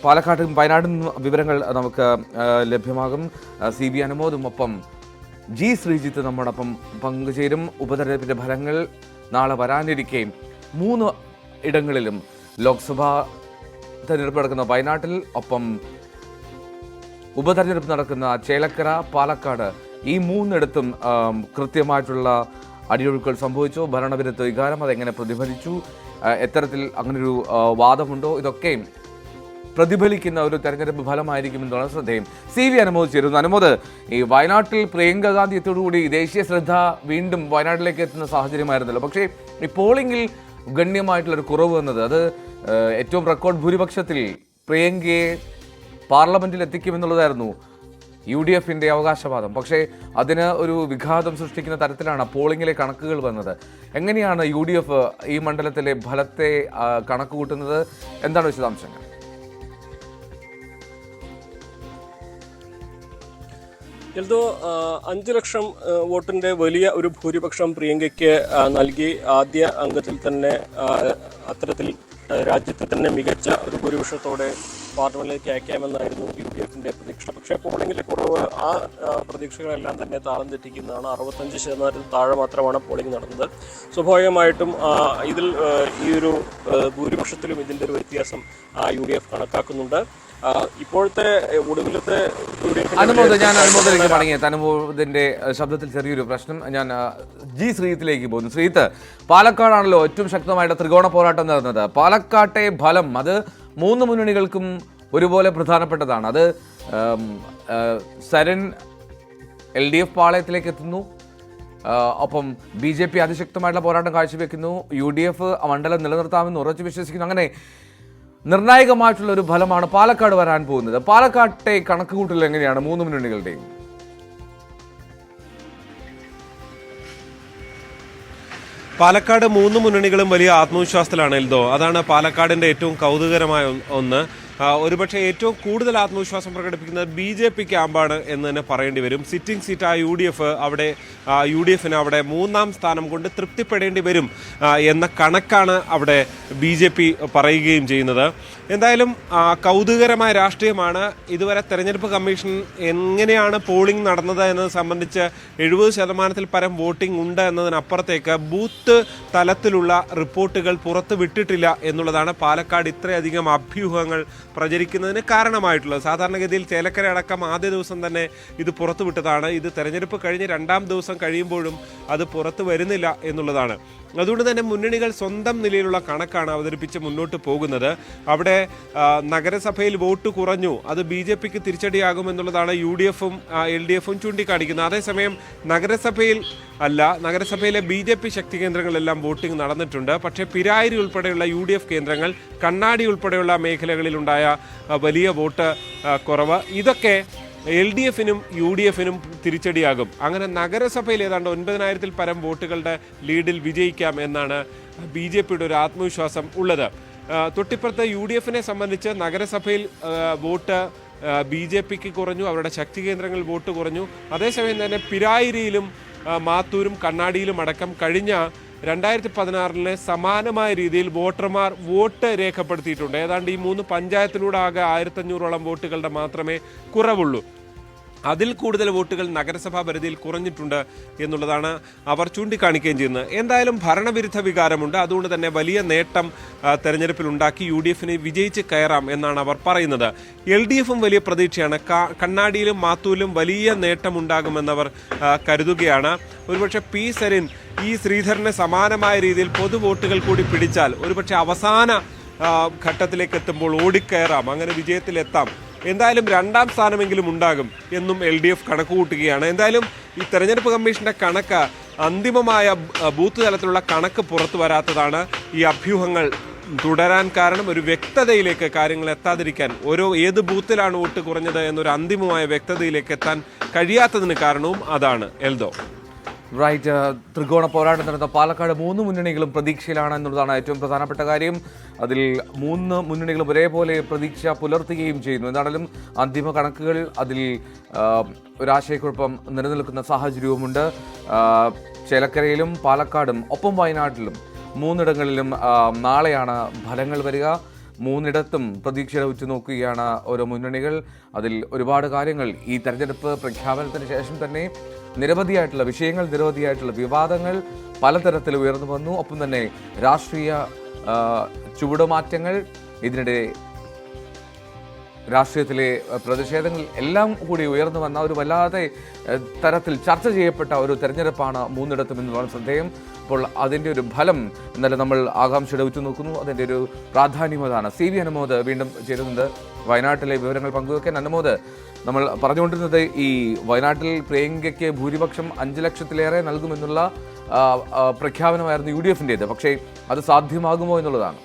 പാലക്കാട്ടും വയനാടും വിവരങ്ങൾ നമുക്ക് ലഭ്യമാകും. CB അനുമോദും ഒപ്പം G ശ്രീജിത്ത് നമ്മോടൊപ്പം പങ്കുചേരും. ഉപതെരഞ്ഞെടുപ്പിൻ്റെ ഫലങ്ങൾ നാളെ വരാനിരിക്കെ 3 ഇടങ്ങളിലും ലോക്സഭാ തെരഞ്ഞെടുപ്പ് നടക്കുന്ന വയനാട്ടിൽ, ഒപ്പം ഉപതെരഞ്ഞെടുപ്പ് നടക്കുന്ന ചേലക്കര, പാലക്കാട്, ഈ 3ഇടത്തും കൃത്യമായിട്ടുള്ള അടിയൊഴുക്കുകൾ സംഭവിച്ചു. ഭരണവിരുദ്ധ വികാരം അതെങ്ങനെ പ്രതിഫലിച്ചു, എത്തരത്തിൽ അങ്ങനൊരു വാദമുണ്ടോ, ഇതൊക്കെ പ്രതിഫലിക്കുന്ന ഒരു തെരഞ്ഞെടുപ്പ് ഫലമായിരിക്കും എന്നാണ് ശ്രദ്ധേയം. CB അനുമോദ് ചേരുന്നു. അനുമോദ്, ഈ വയനാട്ടിൽ പ്രിയങ്ക ഗാന്ധി എത്തിയോടുകൂടി ദേശീയ ശ്രദ്ധ വീണ്ടും വയനാട്ടിലേക്ക് എത്തുന്ന സാഹചര്യമായിരുന്നല്ലോ. പക്ഷേ ഈ പോളിംഗിൽ ഗണ്യമായിട്ടുള്ളൊരു കുറവ് വന്നത്, അത് ഏറ്റവും റെക്കോർഡ് ഭൂരിപക്ഷത്തിൽ പ്രിയങ്കയെ പാർലമെന്റിൽ എത്തിക്കുമെന്നുള്ളതായിരുന്നു UDFിൻ്റെ അവകാശവാദം. പക്ഷേ അതിന് ഒരു വിഘാതം സൃഷ്ടിക്കുന്ന തരത്തിലാണ് പോളിംഗിലെ കണക്കുകൾ വന്നത്. എങ്ങനെയാണ് UDF ഈ മണ്ഡലത്തിലെ ഫലത്തെ കണക്ക് കൂട്ടുന്നത്? എന്താണ് വിശദാംശങ്ങൾ? എൽദോ 5 ലക്ഷം വോട്ടിന്റെ വലിയ ഒരു ഭൂരിപക്ഷം പ്രിയങ്കയ്ക്ക് നൽകി ആദ്യ അംഗത്തിൽ തന്നെ അത്തരത്തിൽ രാജ്യത്തെ തന്നെ മികച്ച ഒരു ഭൂരിപക്ഷത്തോടെ പാർലമെന്റിലേക്ക് അയക്കാമെന്നായിരുന്നു UDFിന്റെ പ്രതീക്ഷ. പക്ഷേ പോളിംഗിലെ കുറവ് ആ പ്രതീക്ഷകളെല്ലാം തന്നെ താളം തെറ്റിക്കുന്നതാണ്. 65% താഴെ മാത്രമാണ് പോളിംഗ് നടന്നത്. സ്വാഭാവികമായിട്ടും ഇതിൽ ഈ ഒരു ഭൂരിപക്ഷത്തിലും ഇതിൻ്റെ ഒരു വ്യത്യാസം UDF കണക്കാക്കുന്നുണ്ട്. ഇപ്പോഴത്തെ ഒടുവിലത്തെ അനുമോദിലേക്ക് മടങ്ങിയത്. അനുമോദിന്റെ ശബ്ദത്തിൽ ചെറിയൊരു പ്രശ്നം. ഞാൻ G ശ്രീജിത്തിലേക്ക് പോകുന്നു. ശ്രീജിത്ത്, പാലക്കാടാണല്ലോ ഏറ്റവും ശക്തമായിട്ട് ത്രികോണ പോരാട്ടം നടന്നത്. പാലക്കാട്ടെ ഫലം അത് 3 മുന്നണികൾക്കും ഒരുപോലെ പ്രധാനപ്പെട്ടതാണ്. അത് സരൺ LDF പാളയത്തിലേക്ക് എത്തുന്നു, ഒപ്പം BJP അതിശക്തമായിട്ടുള്ള പോരാട്ടം കാഴ്ചവെക്കുന്നു. UDF മണ്ഡലം നിലനിർത്താമെന്ന് ഉറച്ചു വിശ്വസിക്കുന്നു. അങ്ങനെ നിർണായകമായിട്ടുള്ള ഒരു ഫലമാണ് പാലക്കാട് വരാൻ പോകുന്നത്. പാലക്കാട്ടെ കണക്കുകൂട്ടൽ എങ്ങനെയാണ് 3 മുന്നണികളുടെയും? പാലക്കാട് 3 മുന്നണികളും വലിയ ആത്മവിശ്വാസത്തിലാണ് എൽദോ. അതാണ് പാലക്കാടിൻ്റെ ഏറ്റവും കൗതുകകരമായ ഒന്ന്. ഒരുപക്ഷെ ഏറ്റവും കൂടുതൽ ആത്മവിശ്വാസം പ്രകടിപ്പിക്കുന്നത് BJP ക്യാമ്പാണ് എന്ന് തന്നെ പറയേണ്ടി വരും. സിറ്റിംഗ് സീറ്റായ UDF അവിടെ 3-ാം സ്ഥാനം കൊണ്ട് തൃപ്തിപ്പെടേണ്ടി വരും എന്ന കണക്കാണ് അവിടെ BJP പറയുകയും ചെയ്യുന്നത്. എന്തായാലും കൗതുകകരമായ രാഷ്ട്രീയമാണ്. ഇതുവരെ തെരഞ്ഞെടുപ്പ് കമ്മീഷൻ എങ്ങനെയാണ് പോളിംഗ് നടന്നത് എന്നത് സംബന്ധിച്ച് 70% പരം വോട്ടിംഗ് ഉണ്ട് എന്നതിനപ്പുറത്തേക്ക് ബൂത്ത് തലത്തിലുള്ള റിപ്പോർട്ടുകൾ പുറത്തു വിട്ടിട്ടില്ല എന്നുള്ളതാണ് പാലക്കാട് ഇത്രയധികം അഭ്യൂഹങ്ങൾ പ്രചരിക്കുന്നതിന് കാരണമായിട്ടുള്ളത്. സാധാരണഗതിയിൽ ചേലക്കര അടക്കം ആദ്യ ദിവസം തന്നെ ഇത് പുറത്തുവിട്ടതാണ്. ഇത് തെരഞ്ഞെടുപ്പ് കഴിഞ്ഞ് 2-ാം ദിവസം കഴിയുമ്പോഴും അത് പുറത്തു വരുന്നില്ല എന്നുള്ളതാണ്. അതുകൊണ്ട് തന്നെ മുന്നണികൾ സ്വന്തം നിലയിലുള്ള കണക്കാണ് അവതരിപ്പിച്ച് മുന്നോട്ട് പോകുന്നത്. അവിടെ നഗരസഭയിൽ വോട്ട് കുറഞ്ഞു, അത് BJPക്ക് തിരിച്ചടിയാകുമെന്നുള്ളതാണ് UDFും LDFും ചൂണ്ടിക്കാണിക്കുന്നത്. അതേസമയം നഗരസഭയിലെ BJP ശക്തി കേന്ദ്രങ്ങളെല്ലാം വോട്ടിംഗ് നടന്നിട്ടുണ്ട്. പക്ഷേ പിരായിരി ഉൾപ്പെടെയുള്ള UDF കേന്ദ്രങ്ങൾ, കണ്ണാടി ഉൾപ്പെടെയുള്ള മേഖലകളിലുണ്ടായ വലിയ വോട്ട് കുറവ്, ഇതൊക്കെ LDFനും UDFനും തിരിച്ചടിയാകും. അങ്ങനെ നഗരസഭയിൽ ഏതാണ്ട് 9,000-ൽ പരം വോട്ടുകളുടെ ലീഡിൽ വിജയിക്കാം എന്നാണ് BJPയുടെ ഒരു ആത്മവിശ്വാസം ഉള്ളത്. തൊട്ടിപ്പുറത്ത് UDFനെ സംബന്ധിച്ച് നഗരസഭയിൽ വോട്ട് BJPക്ക് കുറഞ്ഞു, അവരുടെ ശക്തി കേന്ദ്രങ്ങളിൽ വോട്ട് കുറഞ്ഞു. അതേസമയം തന്നെ പിരായിരിയിലും മാത്തൂരും കണ്ണാടിയിലും അടക്കം കഴിഞ്ഞ 2016 സമാനമായ രീതിയിൽ വോട്ടർമാർ വോട്ട് രേഖപ്പെടുത്തിയിട്ടുണ്ട്. ഏതാണ്ട് ഈ 3 പഞ്ചായത്തിലൂടെ ആകെ 1500ഓളം വോട്ടുകളുടെ മാത്രമേ കുറവുള്ളൂ. അതിൽ കൂടുതൽ വോട്ടുകൾ നഗരസഭാ പരിധിയിൽ കുറഞ്ഞിട്ടുണ്ട് എന്നുള്ളതാണ് അവർ ചൂണ്ടിക്കാണിക്കുകയും ചെയ്യുന്നത്. എന്തായാലും ഭരണവിരുദ്ധ വികാരമുണ്ട്. അതുകൊണ്ട് തന്നെ വലിയ നേട്ടം തെരഞ്ഞെടുപ്പിൽ ഉണ്ടാക്കി UDFന് വിജയിച്ച് കയറാം എന്നാണ് അവർ പറയുന്നത്. LDFും വലിയ പ്രതീക്ഷയാണ്. കണ്ണാടിയിലും മാത്തൂരിലും വലിയ നേട്ടമുണ്ടാകുമെന്നവർ കരുതുകയാണ്. ഒരുപക്ഷെ P. സരിൻ ഈ ശ്രീധരന് സമാനമായ രീതിയിൽ പൊതു വോട്ടുകൾ കൂടി പിടിച്ചാൽ ഒരുപക്ഷെ അവസാന ഘട്ടത്തിലേക്ക് എത്തുമ്പോൾ ഓടിക്കയറാം, അങ്ങനെ വിജയത്തിലെത്താം. എന്തായാലും 2-ാം സ്ഥാനമെങ്കിലും ഉണ്ടാകും എന്നും LDF കണക്ക് കൂട്ടുകയാണ്. എന്തായാലും ഈ തെരഞ്ഞെടുപ്പ് കമ്മീഷന്റെ കണക്ക് അന്തിമമായ ബൂത്ത് തലത്തിലുള്ള കണക്ക് പുറത്തു വരാത്തതാണ് ഈ അഭ്യൂഹങ്ങൾ തുടരാൻ കാരണം. ഒരു വ്യക്തതയിലേക്ക് കാര്യങ്ങൾ എത്താതിരിക്കാൻ, ഏത് ബൂത്തിലാണ് വോട്ട് കുറഞ്ഞത് എന്നൊരു അന്തിമമായ വ്യക്തതയിലേക്ക് എത്താൻ കഴിയാത്തതിന് കാരണവും അതാണ്. എൽദോ. റൈറ്റ്. ത്രികോണ പോരാട്ടം നടന്ന പാലക്കാട് 3 മുന്നണികളും പ്രതീക്ഷയിലാണ് എന്നുള്ളതാണ് ഏറ്റവും പ്രധാനപ്പെട്ട കാര്യം. അതിൽ 3 മുന്നണികളും ഒരേപോലെ പ്രതീക്ഷ പുലർത്തുകയും ചെയ്യുന്നു. എന്താണെങ്കിലും അന്തിമ കണക്കുകൾ അതിൽ ഒരാശയക്കുഴപ്പം നിലനിൽക്കുന്ന സാഹചര്യവുമുണ്ട്. ചേലക്കരയിലും പാലക്കാടും ഒപ്പം വയനാട്ടിലും 3 നാളെയാണ് ഫലങ്ങൾ വരിക. 3 പ്രതീക്ഷ ഉറ്റുനോക്കുകയാണ് ഓരോ മുന്നണികൾ. അതിൽ ഒരുപാട് കാര്യങ്ങൾ ഈ തെരഞ്ഞെടുപ്പ് പ്രഖ്യാപനത്തിന് ശേഷം തന്നെ നിരവധിയായിട്ടുള്ള വിവാദങ്ങൾ പലതരത്തിൽ ഉയർന്നു വന്നു. ഒപ്പം തന്നെ രാഷ്ട്രീയ ചുവടുമാറ്റങ്ങൾ, ഇതിനിടെ രാഷ്ട്രീയത്തിലെ പ്രതിഷേധങ്ങൾ എല്ലാം കൂടി ഉയർന്നു വന്ന ഒരു വല്ലാതെ തരത്തിൽ ചർച്ച ചെയ്യപ്പെട്ട ഒരു തെരഞ്ഞെടുപ്പാണ് 3 എന്നുള്ളതാണ് ശ്രദ്ധേയം. അപ്പോൾ അതിൻ്റെ ഒരു ഫലം ഇന്നലെ നമ്മൾ ആകാംക്ഷയുടെ ഉറ്റുനോക്കുന്നു. അതിൻ്റെ ഒരു പ്രാധാന്യം അതാണ്. CV അനുമോദ് വീണ്ടും ചേരുന്നുണ്ട് വയനാട്ടിലെ വിവരങ്ങൾ പങ്കുവെക്കാൻ. അനുമോദ്, നമ്മൾ പറഞ്ഞുകൊണ്ടിരുന്നത് ഈ വയനാട്ടിൽ പ്രിയങ്കയ്ക്ക് ഭൂരിപക്ഷം 5 ലക്ഷത്തിലേറെ നൽകുമെന്നുള്ള പ്രഖ്യാപനമായിരുന്നു UDFൻ്റേത്. പക്ഷേ അത് സാധ്യമാകുമോ എന്നുള്ളതാണ്.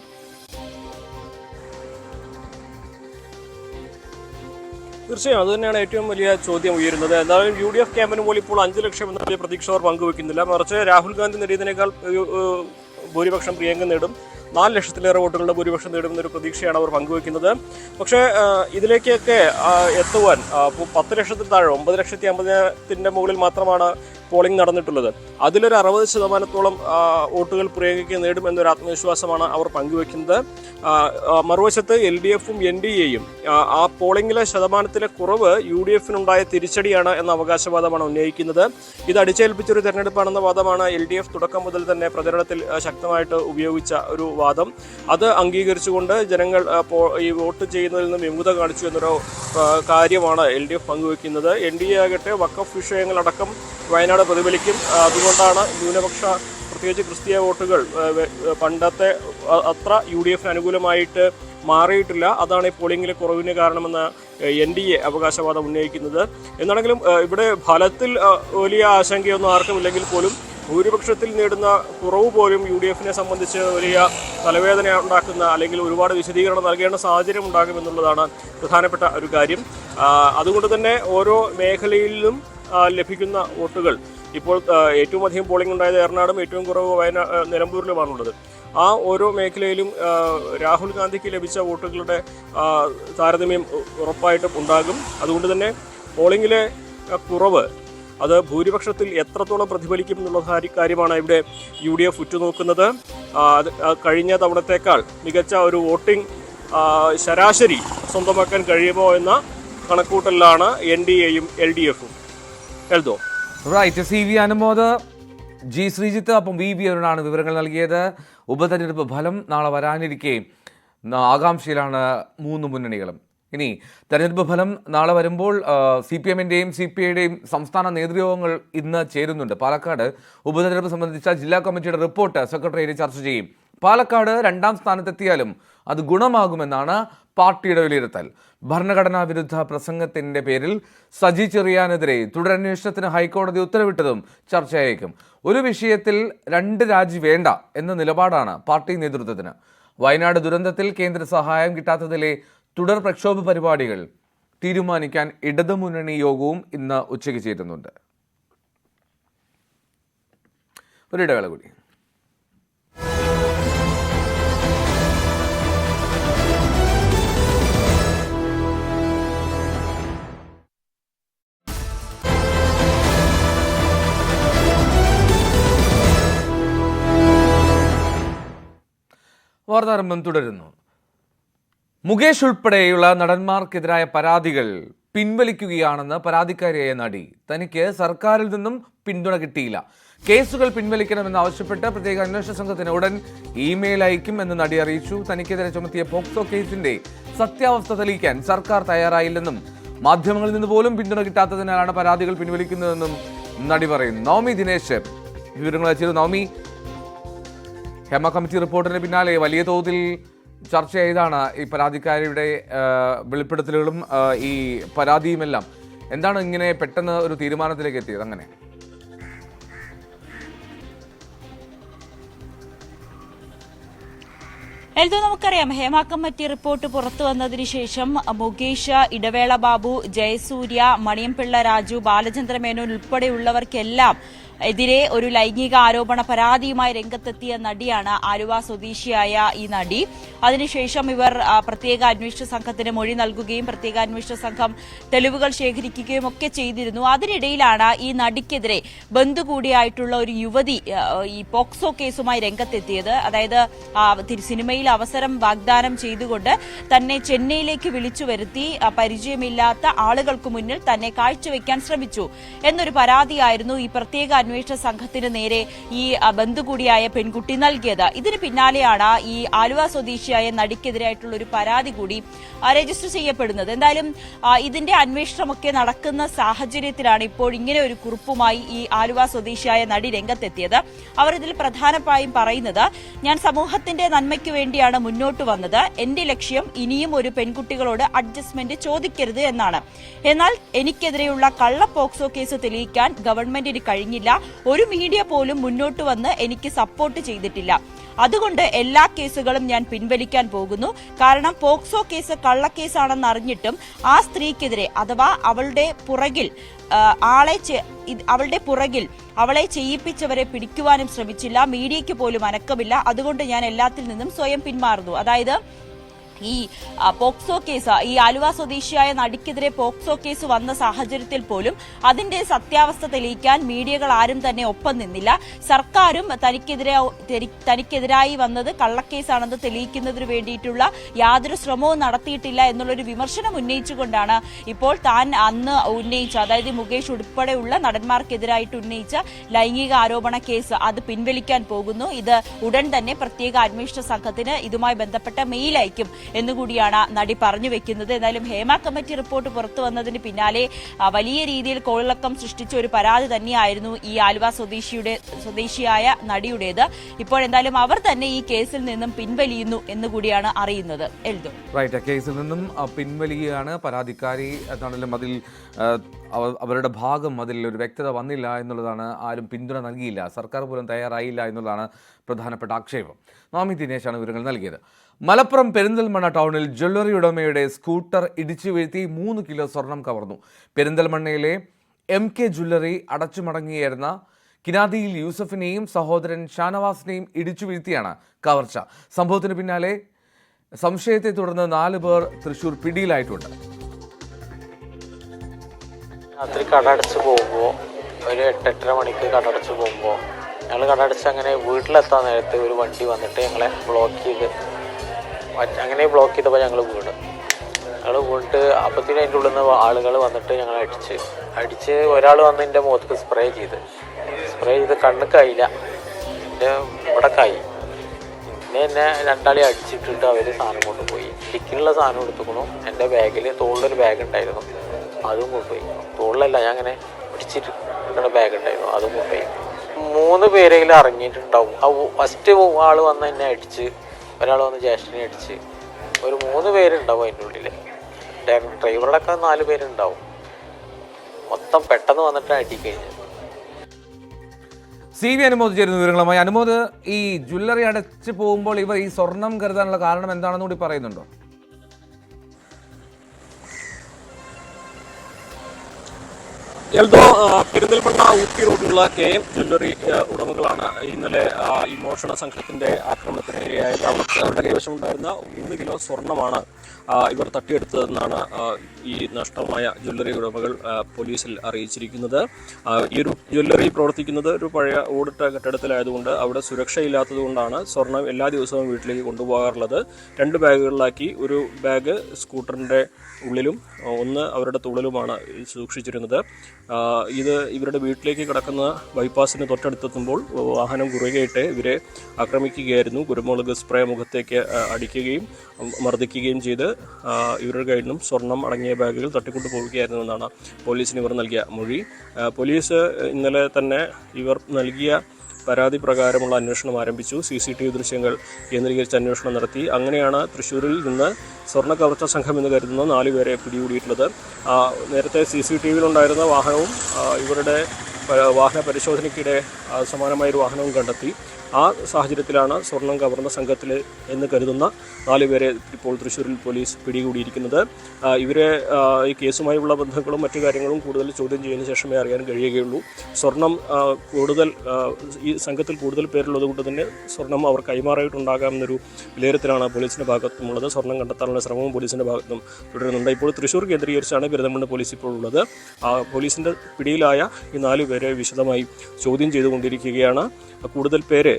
തീർച്ചയായും അത് തന്നെയാണ് ഏറ്റവും വലിയ ചോദ്യം ഉയരുന്നത്. എന്തായാലും UDF ക്യാമ്പിന് പോലും ഇപ്പോൾ 5 ലക്ഷം എന്ന വലിയ പ്രതീക്ഷ അവർ പങ്കുവെക്കുന്നില്ല. മറിച്ച് രാഹുൽ ഗാന്ധി നേടിയതിനേക്കാൾ ഭൂരിപക്ഷം പ്രിയങ്ക നേടും, 4 ലക്ഷത്തിലേറെ വോട്ടുകളുടെ ഭൂരിപക്ഷം നേടുമെന്നൊരു പ്രതീക്ഷയാണ് അവർ പങ്കുവെക്കുന്നത്. പക്ഷേ ഇതിലേക്കൊക്കെ എത്തുവാൻ 10 ലക്ഷത്തിൽ താഴെ 9,50,000 മുകളിൽ മാത്രമാണ് പോളിംഗ് നടന്നിട്ടുള്ളത്. അതിലൊരു 60% വോട്ടുകൾ പ്രിയങ്കയ്ക്ക് നേടുമെന്നൊരു ആത്മവിശ്വാസമാണ് അവർ പങ്കുവെക്കുന്നത്. മറുവശത്ത് LDFും NDAയും ആ പോളിംഗിലെ ശതമാനത്തിലെ കുറവ് UDFനുണ്ടായ തിരിച്ചടിയാണ് എന്ന അവകാശവാദമാണ് ഉന്നയിക്കുന്നത്. ഇത് അടിച്ചേൽപ്പിച്ചൊരു തെരഞ്ഞെടുപ്പാണെന്ന വാദമാണ് LDF തുടക്കം മുതൽ തന്നെ പ്രചരണത്തിൽ ശക്തമായിട്ട് ഉപയോഗിച്ച ഒരു വാദം. അത് അംഗീകരിച്ചുകൊണ്ട് ജനങ്ങൾ ഈ വോട്ട് ചെയ്യുന്നതിൽ നിന്ന് വിമുഖത കാണിച്ചു എന്നൊരു കാര്യമാണ് LDF പങ്കുവെക്കുന്നത്. NDA ആകട്ടെ വഖഫ് വിഷയങ്ങളടക്കം വയനാട് പ്രതിഫലിക്കും. അതുകൊണ്ടാണ് ന്യൂനപക്ഷ, പ്രത്യേകിച്ച് ക്രിസ്തീയ വോട്ടുകൾ പണ്ടത്തെ അത്ര UDFന് അനുകൂലമായിട്ട് മാറിയിട്ടില്ല. അതാണ് ഈ പോളിംഗിലെ കുറവിന് കാരണമെന്ന് NDA അവകാശവാദം ഉന്നയിക്കുന്നത്. എന്നാണെങ്കിലും ഇവിടെ ഫലത്തിൽ വലിയ ആശങ്കയൊന്നും ആർക്കുമില്ലെങ്കിൽ പോലും ഭൂരിപക്ഷത്തിൽ നേടുന്ന കുറവ് പോലും UDFനെ സംബന്ധിച്ച് വലിയ തലവേദന ഉണ്ടാക്കുന്ന, അല്ലെങ്കിൽ ഒരുപാട് വിശദീകരണം നൽകേണ്ട സാഹചര്യം ഉണ്ടാകുമെന്നുള്ളതാണ് പ്രധാനപ്പെട്ട ഒരു കാര്യം. അതുകൊണ്ട് തന്നെ ഓരോ മേഖലയിലും ലഭിക്കുന്ന വോട്ടുകൾ ഇപ്പോൾ ഏറ്റവും അധികം പോളിംഗ് ഉണ്ടായത് എറണാകുളം, ഏറ്റവും കുറവ് നിലമ്പൂരിലുമാണുള്ളത്. ആ ഓരോ മേഖലയിലും രാഹുൽ ഗാന്ധിക്ക് ലഭിച്ച വോട്ടുകളുടെ താരതമ്യം ഉറപ്പായിട്ടും ഉണ്ടാകും. അതുകൊണ്ട് തന്നെ പോളിംഗിലെ കുറവ് അത് ഭൂരിപക്ഷത്തിൽ എത്രത്തോളം പ്രതിഫലിക്കും എന്നുള്ള കാര്യമാണ് ഇവിടെ UDF ഉറ്റുനോക്കുന്നത്. കഴിഞ്ഞ തവണത്തേക്കാൾ മികച്ച ഒരു വോട്ടിംഗ് ശരാശരി സ്വന്തമാക്കാൻ കഴിയുമോ എന്ന കണക്കൂട്ടലിലാണ് NDAയും LDFും. എൽദോ റൈറ്റ്. CV അനുമോദ്, G ശ്രീജിത്ത്, അപ്പം VB അരുണാണ് വിവരങ്ങൾ നൽകിയത്. ഉപതെരഞ്ഞെടുപ്പ് ഫലം നാളെ വരാനിരിക്കെ ആകാംക്ഷയിലാണ് മൂന്ന് മുന്നണികളും. ഇനി തെരഞ്ഞെടുപ്പ് ഫലം നാളെ വരുമ്പോൾ CPMന്റെയും CPIയുടെയും സംസ്ഥാന നേതൃയോഗങ്ങൾ ഇന്ന് ചേരുന്നുണ്ട്. പാലക്കാട് ഉപതെരഞ്ഞെടുപ്പ് സംബന്ധിച്ച ജില്ലാ കമ്മിറ്റിയുടെ റിപ്പോർട്ട് സെക്രട്ടേറിയറ്റ് ചർച്ച ചെയ്യും. പാലക്കാട് 2ാം സ്ഥാനത്തെത്തിയാലും അത് ഗുണമാകുമെന്നാണ് പാർട്ടിയുടെ വിലയിരുത്തൽ. ഭരണഘടനാ വിരുദ്ധ പ്രസംഗത്തിന്റെ പേരിൽ സജി ചെറിയാനെതിരെ തുടരന്വേഷണത്തിന് ഹൈക്കോടതി ഉത്തരവിട്ടതും ചർച്ചയായേക്കും. ഒരു വിഷയത്തിൽ 2 രാജി വേണ്ട എന്ന നിലപാടാണ് പാർട്ടി നേതൃത്വത്തിന്. വയനാട് ദുരന്തത്തിൽ കേന്ദ്ര സഹായം കിട്ടാത്തതിലെ തുടർ പ്രക്ഷോഭ പരിപാടികൾ തീരുമാനിക്കാൻ ഇടതുമുന്നണി യോഗവും ഇന്ന് ഉച്ചയ്ക്ക് ചേരുന്നുണ്ട്. ഒരിടവേള കൂടി. വാർത്താരംഭം തുടരുന്നു. മുകേഷ് ഉൾപ്പെടെയുള്ള നടന്മാർക്കെതിരായ പരാതികൾ പിൻവലിക്കുകയാണെന്ന് പരാതിക്കാരിയായ നടി. തനിക്ക് സർക്കാരിൽ നിന്നും പിന്തുണ കിട്ടിയില്ല. കേസുകൾ പിൻവലിക്കണമെന്ന് ആവശ്യപ്പെട്ട് പ്രത്യേക അന്വേഷണ സംഘത്തിന് ഉടൻ ഇമെയിൽ അയക്കും എന്ന് നടി അറിയിച്ചു. തനിക്കെതിരെ ചുമത്തിയ പോക്സോ കേസിന്റെ സത്യാവസ്ഥ തെളിയിക്കാൻ സർക്കാർ തയ്യാറായില്ലെന്നും മാധ്യമങ്ങളിൽ നിന്ന് പോലും പിന്തുണ കിട്ടാത്തതിനാലാണ് പരാതികൾ പിൻവലിക്കുന്നതെന്നും നടി പറയുന്നു. നവമി ദിനേശ് വിവരങ്ങൾ അയച്ചിരുന്നു. നവമി, ഹേമ കമ്മിറ്റി റിപ്പോർട്ടിന് പിന്നാലെ വലിയ തോതിൽ ചർച്ച ചെയ്താണ് ഈ പരാതിക്കാരിയുടെ വെളിപ്പെടുത്തലുകളും ഈ പരാതിയുമെല്ലാം. എന്താണ് ഇങ്ങനെ പെട്ടെന്ന് ഒരു തീരുമാനത്തിലേക്ക് എത്തിയത്? അങ്ങനെ എൽദോ, നമുക്കറിയാം ഹേമ കമ്മിറ്റി റിപ്പോർട്ട് പുറത്തു വന്നതിന് ശേഷം മുകേഷ്, ഇടവേള ബാബു, ജയസൂര്യ, മണിയംപിള്ള രാജു, ബാലചന്ദ്ര മേനോൻ ഉൾപ്പെടെയുള്ളവർക്കെല്ലാം എതിരെ ഒരു ലൈംഗിക ആരോപണ പരാതിയുമായി രംഗത്തെത്തിയ നടിയാണ് ആലുവ സ്വദേശിയായ ഈ നടി. അതിനുശേഷം ഇവർ പ്രത്യേക അന്വേഷണ സംഘത്തിന് മൊഴി നൽകുകയും പ്രത്യേക അന്വേഷണ സംഘം തെളിവുകൾ ശേഖരിക്കുകയും ഒക്കെ ചെയ്തിരുന്നു. അതിനിടയിലാണ് ഈ നടിക്കെതിരെ ബന്ധു കൂടിയായിട്ടുള്ള ഒരു യുവതി ഈ പോക്സോ കേസുമായി രംഗത്തെത്തിയത്. അതായത് സിനിമയിൽ അവസരം വാഗ്ദാനം ചെയ്തുകൊണ്ട് തന്നെ ചെന്നൈയിലേക്ക് വിളിച്ചു വരുത്തി പരിചയമില്ലാത്ത ആളുകൾക്ക് മുന്നിൽ തന്നെ കാഴ്ചവെക്കാൻ ശ്രമിച്ചു എന്നൊരു പരാതിയായിരുന്നു ഈ പ്രത്യേക അന്വേഷണ സംഘത്തിന് നേരെ ഈ ബന്ധു കൂടിയായ പെൺകുട്ടി നൽകിയത്. ഇതിന് പിന്നാലെയാണ് ഈ ആലുവ സ്വദേശിയായ നടിക്കെതിരായിട്ടുള്ള ഒരു പരാതി കൂടി രജിസ്റ്റർ ചെയ്യപ്പെടുന്നത്. എന്തായാലും ഇതിന്റെ അന്വേഷണമൊക്കെ നടക്കുന്ന സാഹചര്യത്തിലാണ് ഇപ്പോൾ ഇങ്ങനെ ഒരു കുറിപ്പുമായി ഈ ആലുവ സ്വദേശിയായ നടി രംഗത്തെത്തിയത്. അവർ ഇതിൽ പ്രധാനമായും പറയുന്നത്, ഞാൻ സമൂഹത്തിന്റെ നന്മയ്ക്ക് വേണ്ടിയാണ് മുന്നോട്ട് വന്നത്. എന്റെ ലക്ഷ്യം ഇനിയും ഒരു പെൺകുട്ടികളോട് അഡ്ജസ്റ്റ്മെന്റ് ചോദിക്കരുത് എന്നാണ്. എന്നാൽ എനിക്കെതിരെയുള്ള കള്ള പോക്സോ കേസ് തെളിയിക്കാൻ ഗവൺമെന്റിന് കഴിഞ്ഞില്ല. ഒരു മീഡിയ പോലും മുന്നോട്ട് വന്ന് എനിക്ക് സപ്പോർട്ട് ചെയ്തിട്ടില്ല. അതുകൊണ്ട് എല്ലാ കേസുകളും ഞാൻ പിൻവലിക്കാൻ പോകുന്നു. കാരണം പോക്സോ കേസ് കള്ളക്കേസാണെന്ന് അറിഞ്ഞിട്ടും ആ സ്ത്രീക്കെതിരെ അഥവാ അവളുടെ പുറകിൽ അവളെ ചെയ്യിപ്പിച്ചവരെ പിടിക്കുവാനും ശ്രമിച്ചില്ല. മീഡിയയ്ക്ക് പോലും അനക്കമില്ല. അതുകൊണ്ട് ഞാൻ എല്ലാത്തിൽ നിന്നും സ്വയം പിന്മാറുന്നു. അതായത് ഈ പോക്സോ കേസ്, ഈ ആലുവ സ്വദേശിയായ നടിക്കെതിരെ പോക്സോ കേസ് വന്ന സാഹചര്യത്തിൽ പോലും അതിന്റെ സത്യാവസ്ഥ തെളിയിക്കാൻ മീഡിയകൾ ആരും തന്നെ ഒപ്പം നിന്നില്ല. സർക്കാരും തനിക്കെതിരായി വന്നത് കള്ളക്കേസാണെന്ന് തെളിയിക്കുന്നതിന് വേണ്ടിയിട്ടുള്ള യാതൊരു ശ്രമവും നടത്തിയിട്ടില്ല എന്നുള്ളൊരു വിമർശനം ഉന്നയിച്ചുകൊണ്ടാണ് ഇപ്പോൾ താൻ അന്ന് ഉന്നയിച്ച, അതായത് മുകേഷ് ഉൾപ്പെടെയുള്ള നടന്മാർക്കെതിരായിട്ട് ഉന്നയിച്ച ലൈംഗിക ആരോപണ കേസ് അത് പിൻവലിക്കാൻ പോകുന്നു. ഇത് ഉടൻ തന്നെ പ്രത്യേക അന്വേഷണ സംഘത്തിന് ഇതുമായി ബന്ധപ്പെട്ട മെയിൽ അയക്കും എന്നുകൂടിയാണ് നടി പറഞ്ഞു വെക്കുന്നത്. എന്തായാലും ഹേമ കമ്മിറ്റി റിപ്പോർട്ട് പുറത്തു വന്നതിന് വലിയ രീതിയിൽ കോളിളക്കം സൃഷ്ടിച്ച ഒരു പരാതി തന്നെയായിരുന്നു ഈ ആലുവ സ്വദേശിയായ നടിയുടേത്. ഇപ്പോൾ എന്തായാലും അവർ തന്നെ ഈ കേസിൽ നിന്നും പിൻവലിയുന്നു എന്നുകൂടിയാണ് അറിയുന്നത്. എൽദോ, റൈറ്റ്, കേസിൽ നിന്നും പിൻവലിയുകയാണ് പരാതിക്കാരി എന്നാണെങ്കിലും അതിൽ അവരുടെ ഭാഗം അതിൽ ഒരു വ്യക്തത വന്നില്ല എന്നുള്ളതാണ്. ആരും പിന്തുണ നൽകിയില്ല, സർക്കാർ പോലും തയ്യാറായില്ല എന്നുള്ളതാണ് പ്രധാനപ്പെട്ട ആക്ഷേപം. നവമി ദിനേശാണ് വിവരങ്ങൾ നൽകിയത്. മലപ്പുറം പെരിന്തൽമണ്ണ ടൗണിൽ ജ്വല്ലറി ഉടമയുടെ സ്കൂട്ടർ ഇടിച്ചു വീഴ്ത്തി 3 കിലോ സ്വർണം കവർന്നു. പെരിന്തൽമണ്ണയിലെ MK ജ്വല്ലറി അടച്ചുമടങ്ങിയിരുന്ന കിനാദിയിൽ യൂസഫിനെയും സഹോദരൻ ഷാനവാസിനെയും ഇടിച്ചു വീഴ്ത്തിയാണ് കവർച്ച. സംഭവത്തിന് പിന്നാലെ സംശയത്തെ തുടർന്ന് 4 പേർ തൃശൂർ പിടിയിലായിട്ടുണ്ട്. രാത്രി കടടച്ച് പോകുമ്പോൾ ഒരു 8-8:30 മണിക്ക് കടടച്ച് പോകുമ്പോൾ ഞങ്ങൾ കടടച്ച് അങ്ങനെ വീട്ടിലെത്താൻ നേരത്തെ ഒരു വണ്ടി വന്നിട്ട് ഞങ്ങളെ ബ്ലോക്ക് ചെയ്തപ്പോൾ ഞങ്ങൾ വീണിട്ട് അപ്പത്തിന് അതിൻ്റെ ഉള്ളിൽ നിന്ന് ആളുകൾ വന്നിട്ട് ഞങ്ങളെ അടിച്ച് ഒരാൾ വന്ന് എൻ്റെ മുഖത്തേക്ക് സ്പ്രേ ചെയ്ത് കണ്ണുക്കായില്ല, എൻ്റെ ഇവിടെക്കായി. പിന്നെ എന്നെ രണ്ടാളെ അടിച്ചിട്ടിട്ട് അവർ സാധനം കൊണ്ടുപോയി. ഡിക്കിനുള്ള സാധനം എടുത്തുക്കണു. എൻ്റെ ബാഗിൽ തോളിലൊരു ബാഗ് ഉണ്ടായിരുന്നു, അതും കൊണ്ടുപോയി. തോളിലല്ല, ഞാൻ അങ്ങനെ പിടിച്ചിട്ട് ബാഗ് ഉണ്ടായിരുന്നു, അതും കൊണ്ടുപോയി. 3 പേരെങ്കിലും ഇറങ്ങിയിട്ടുണ്ടാവും. ഫസ്റ്റ് ആൾ വന്ന് എന്നെ അടിച്ച്, ഒരാൾ വന്ന് ജ്യേഷ്ഠനെ അടിച്ച്, ഒരു 3 പേരുണ്ടാവും അതിൻ്റെ ഉള്ളിൽ. ഡ്രൈവറുടെയൊക്കെ 4 പേരുണ്ടാവും. മൊത്തം പെട്ടെന്ന് വന്നിട്ട് അടിക്കഴിഞ്ഞു. CV അനുമോദ് ചേരുന്ന വിവരങ്ങളുമായി. അനുമോദ്, ഈ ജ്വല്ലറി അടച്ച് പോകുമ്പോൾ ഇവർ ഈ സ്വർണം കരുതാനുള്ള കാരണം എന്താണെന്ന് കൂടി പറയുന്നുണ്ടോ? എൽദോ, പെരിന്തൽമണ്ണ ഊട്ടി റോഡിലുള്ള KM ജ്വല്ലറി ഉടമകളാണ് ഇന്നലെ ഈ മോഷണ സംഘത്തിന്റെ ആക്രമണത്തിനിരയായത്. അവരുടെ കൈവശമുണ്ടായിരുന്ന 3 കിലോ സ്വർണമാണ് ഇവർ തട്ടിയെടുത്തതെന്നാണ് ഈ നഷ്ടമായ ജ്വല്ലറി ഉടമകൾ പോലീസിൽ അറിയിച്ചിരിക്കുന്നത്. ഈ ഒരു ജ്വല്ലറി പ്രവർത്തിക്കുന്നത് ഒരു പഴയ ഓടിട്ട കെട്ടിടത്തിലായതുകൊണ്ട് അവിടെ സുരക്ഷയില്ലാത്തതുകൊണ്ടാണ് സ്വർണം എല്ലാ ദിവസവും വീട്ടിലേക്ക് കൊണ്ടുപോകാറുള്ളത്. 2 ബാഗുകളിലാക്കി, ഒരു ബാഗ് സ്കൂട്ടറിൻ്റെ ഉള്ളിലും ഒന്ന് അവരുടെ തുള്ളിലുമാണ് സൂക്ഷിച്ചിരുന്നത്. ഇത് ഇവരുടെ വീട്ടിലേക്ക് കിടക്കുന്ന ബൈപ്പാസിന് തൊട്ടടുത്തെത്തുമ്പോൾ വാഹനം കുറുകെയിട്ട് ഇവരെ ആക്രമിക്കുകയായിരുന്നു. കുരുമുളക് സ്പ്രേ മുഖത്തേക്ക് അടിക്കുകയും മർദ്ദിക്കുകയും ചെയ്ത് ഇവരുടെ കയ്യിൽ നിന്നും സ്വർണം അടങ്ങിയ ബാഗുകൾ തട്ടിക്കൊണ്ടു പോവുകയായിരുന്നു എന്നാണ് പോലീസിന് ഇവർ നൽകിയ മൊഴി. പോലീസ് ഇന്നലെ തന്നെ ഇവർ നൽകിയ പരാതി പ്രകാരമുള്ള അന്വേഷണം ആരംഭിച്ചു. CCTV ദൃശ്യങ്ങൾ കേന്ദ്രീകരിച്ച് അന്വേഷണം നടത്തി. അങ്ങനെയാണ് തൃശ്ശൂരിൽ നിന്ന് സ്വർണ്ണ കവർച്ച സംഘം എന്ന് കരുതുന്ന 4 പേരെ പിടികൂടിയിട്ടുള്ളത്. നേരത്തെ CCTVയിലുണ്ടായിരുന്ന വാഹനവും ഇവരുടെ വാഹന പരിശോധനയ്ക്കിടെ സമാനമായൊരു വാഹനവും കണ്ടെത്തി. ആ സാഹചര്യത്തിലാണ് സ്വർണം കവർന്ന സംഘത്തിൽ എന്ന് കരുതുന്ന 4 പേരെ ഇപ്പോൾ തൃശ്ശൂരിൽ പോലീസ് പിടികൂടിയിരിക്കുന്നത്. ഇവരെ ഈ കേസുമായുള്ള ബന്ധങ്ങളും മറ്റു കാര്യങ്ങളും കൂടുതൽ ചോദ്യം ചെയ്യുന്ന ശേഷമേ അറിയാൻ കഴിയുകയുള്ളൂ. സ്വർണം കൂടുതൽ ഈ സംഘത്തിൽ കൂടുതൽ പേരുള്ളത് കൊണ്ട് തന്നെ സ്വർണം അവർ കൈമാറിയിട്ടുണ്ടാകാമെന്നൊരു വിലയിരുത്തലാണ് പോലീസിൻ്റെ ഭാഗത്തുമുള്ളത്. സ്വർണം കണ്ടെത്താനുള്ള ശ്രമവും പോലീസിൻ്റെ ഭാഗത്തും തുടരുന്നുണ്ട്. ഇപ്പോൾ തൃശ്ശൂർ കേന്ദ്രീകരിച്ചാണ് പെരിന്തൽമണ്ണ പോലീസ് ഇപ്പോൾ ഉള്ളത്. പോലീസിൻ്റെ പിടിയിലായ ഈ 4 പേരെ വിശദമായി ചോദ്യം ചെയ്തുകൊണ്ടിരിക്കുകയാണ്. കൂടുതൽ പേരെ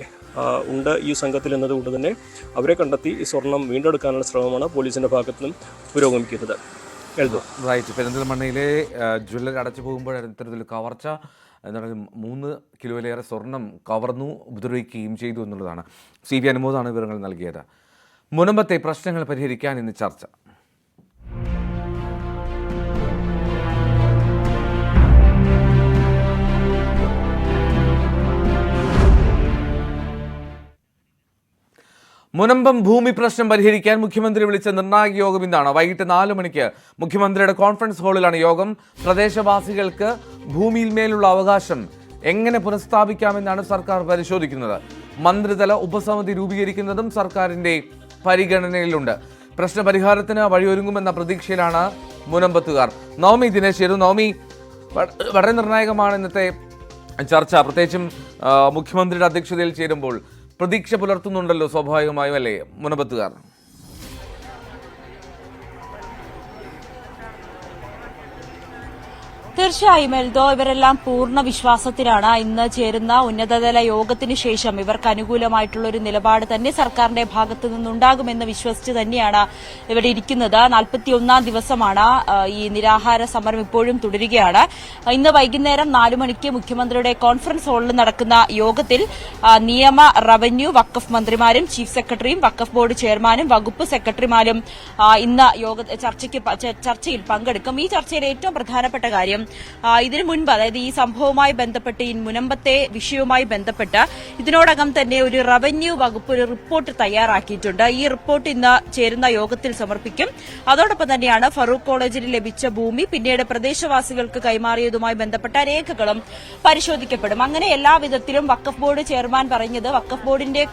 ഉണ്ട് ഈ സംഘത്തിൽ എന്നതുകൊണ്ട് തന്നെ അവരെ കണ്ടെത്തി ഈ സ്വർണം വീണ്ടെടുക്കാനുള്ള ശ്രമമാണ് പോലീസിന്റെ ഭാഗത്തു നിന്നും പുരോഗമിക്കുന്നത്. റൈറ്റ്. പെരിന്തൽമണ്ണയിലെ ജ്വല്ലറി അടച്ചു പോകുമ്പോഴാണ് ഇത്തരത്തിൽ കവർച്ച എന്താണ് 3 കിലോയിലേറെ സ്വർണം കവർന്നു ഉപദ്രവിക്കുകയും ചെയ്തു എന്നുള്ളതാണ്. CV അനുമോദാണ് വിവരങ്ങൾ നൽകിയത്. മുനമ്പത്തെ പ്രശ്നങ്ങൾ പരിഹരിക്കാൻ ഇന്ന് ചർച്ച. മുനമ്പം ഭൂമി പ്രശ്നം പരിഹരിക്കാൻ മുഖ്യമന്ത്രി വിളിച്ച നിർണായക യോഗം ഇന്നാണ്. വൈകിട്ട് 4 മണിക്ക് മുഖ്യമന്ത്രിയുടെ കോൺഫറൻസ് ഹാളിലാണ് യോഗം. പ്രദേശവാസികൾക്ക് ഭൂമിയിൽ മേലുള്ള അവകാശം എങ്ങനെ പുനഃസ്ഥാപിക്കാമെന്നാണ് സർക്കാർ പരിശോധിക്കുന്നത്. മന്ത്രിതല ഉപസമിതി രൂപീകരിക്കുന്നതും സർക്കാരിന്റെ പരിഗണനയിലുണ്ട്. പ്രശ്നപരിഹാരത്തിന് വഴിയൊരുങ്ങുമെന്ന പ്രതീക്ഷയിലാണ് മുനമ്പത്തുകാർ. നവമി ദിനേശ് ചേരും. നവമി, വളരെ നിർണായകമാണ് ഇന്നത്തെ ചർച്ച, പ്രത്യേകിച്ചും മുഖ്യമന്ത്രിയുടെ അധ്യക്ഷതയിൽ ചേരുമ്പോൾ. പ്രതീക്ഷ പുലർത്തുന്നുണ്ടല്ലോ സ്വാഭാവികമായും, അല്ലേ മുനമ്പത്തുകാർ? തീർച്ചയായും എൽദോ, ഇവരെല്ലാം പൂർണ്ണ വിശ്വാസത്തിലാണ്. ഇന്ന് ചേരുന്ന ഉന്നതതല യോഗത്തിന് ശേഷം ഇവർക്ക് അനുകൂലമായിട്ടുള്ള ഒരു നിലപാട് തന്നെ സർക്കാരിന്റെ ഭാഗത്തു നിന്നുണ്ടാകുമെന്ന് വിശ്വസിച്ച് തന്നെയാണ് ഇവിടെ ഇരിക്കുന്നത്. 41ാം ദിവസമാണ് ഈ നിരാഹാര സമരം ഇപ്പോഴും തുടരുകയാണ്. ഇന്ന് വൈകുന്നേരം 4 മണിക്ക് മുഖ്യമന്ത്രിയുടെ കോൺഫറൻസ് ഹാളിൽ നടക്കുന്ന യോഗത്തിൽ നിയമ, റവന്യൂ, വഖഫ് മന്ത്രിമാരും ചീഫ് സെക്രട്ടറിയും വഖഫ് ബോർഡ് ചെയർമാനും വകുപ്പ് സെക്രട്ടറിമാരും ഇന്ന് ചർച്ചയിൽ പങ്കെടുക്കും. ഈ ചർച്ചയിലെ ഏറ്റവും പ്രധാനപ്പെട്ട കാര്യം, ഇതിനു മുൻപ്, അതായത് ഈ സംഭവവുമായി ബന്ധപ്പെട്ട്, ഈ മുനമ്പത്തെ വിഷയവുമായി ബന്ധപ്പെട്ട് ഇതിനോടകം തന്നെ ഒരു റവന്യൂ വകുപ്പ് ഒരു റിപ്പോർട്ട് തയ്യാറാക്കിയിട്ടുണ്ട്. ഈ റിപ്പോർട്ട് ഇന്ന് ചേരുന്ന യോഗത്തിൽ സമർപ്പിക്കും. അതോടൊപ്പം തന്നെയാണ് ഫറൂഖ് കോളേജിൽ ലഭിച്ച ഭൂമി പിന്നീട് പ്രദേശവാസികൾക്ക് കൈമാറിയതുമായി ബന്ധപ്പെട്ട രേഖകളും പരിശോധിക്കപ്പെടും. അങ്ങനെ എല്ലാവിധത്തിലും വഖഫ് ബോർഡ് ചെയർമാൻ പറഞ്ഞത് വഖഫ് ബോർഡിന്റെ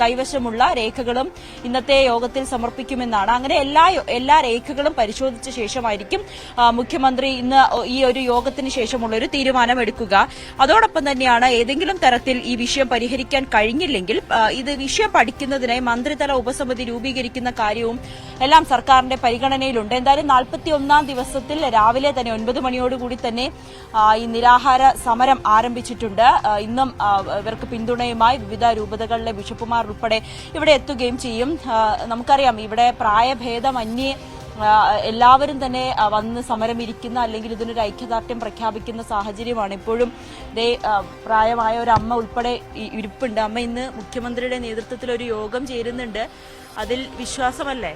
കൈവശമുള്ള രേഖകളും ഇന്നത്തെ യോഗത്തിൽ സമർപ്പിക്കുമെന്നാണ്. അങ്ങനെ എല്ലാ രേഖകളും പരിശോധിച്ച ശേഷമായിരിക്കും മുഖ്യമന്ത്രി ഇന്ന് ഈ ഒരു യോഗത്തിന് ശേഷമുള്ള ഒരു തീരുമാനമെടുക്കുക. അതോടൊപ്പം തന്നെയാണ് ഏതെങ്കിലും തരത്തിൽ ഈ വിഷയം പരിഹരിക്കാൻ കഴിഞ്ഞില്ലെങ്കിൽ ഇത് വിഷയം പഠിക്കുന്നതിനായി മന്ത്രിതല ഉപസമിതി രൂപീകരിക്കുന്ന കാര്യവും എല്ലാം സർക്കാരിന്റെ പരിഗണനയിലുണ്ട്. എന്തായാലും 41ാം ദിവസത്തിൽ രാവിലെ തന്നെ 9 മണിയോടുകൂടി തന്നെ ഈ നിരാഹാര സമരം ആരംഭിച്ചിട്ടുണ്ട്. ഇന്നും ഇവർക്ക് പിന്തുണയുമായി വിവിധ രൂപതകളിലെ ബിഷപ്പുമാർ ഉൾപ്പെടെ ഇവിടെ എത്തുകയും ചെയ്യും. നമുക്കറിയാം ഇവിടെ പ്രായഭേദമന്യേ എല്ലാവരും തന്നെ വന്ന് സമരമിരിക്കുന്ന അല്ലെങ്കിൽ ഇതിനൊരു ഐക്യദാർഢ്യം പ്രഖ്യാപിക്കുന്ന സാഹചര്യമാണ്. ഇപ്പോഴും പ്രായമായ ഒരു അമ്മ ഉൾപ്പെടെ ഇരിപ്പുണ്ട്. അമ്മ ഇന്ന് മുഖ്യമന്ത്രിയുടെ നേതൃത്വത്തിൽ ഒരു യോഗം ചേരുന്നുണ്ട്. അതിൽ വിശ്വാസമല്ലേ?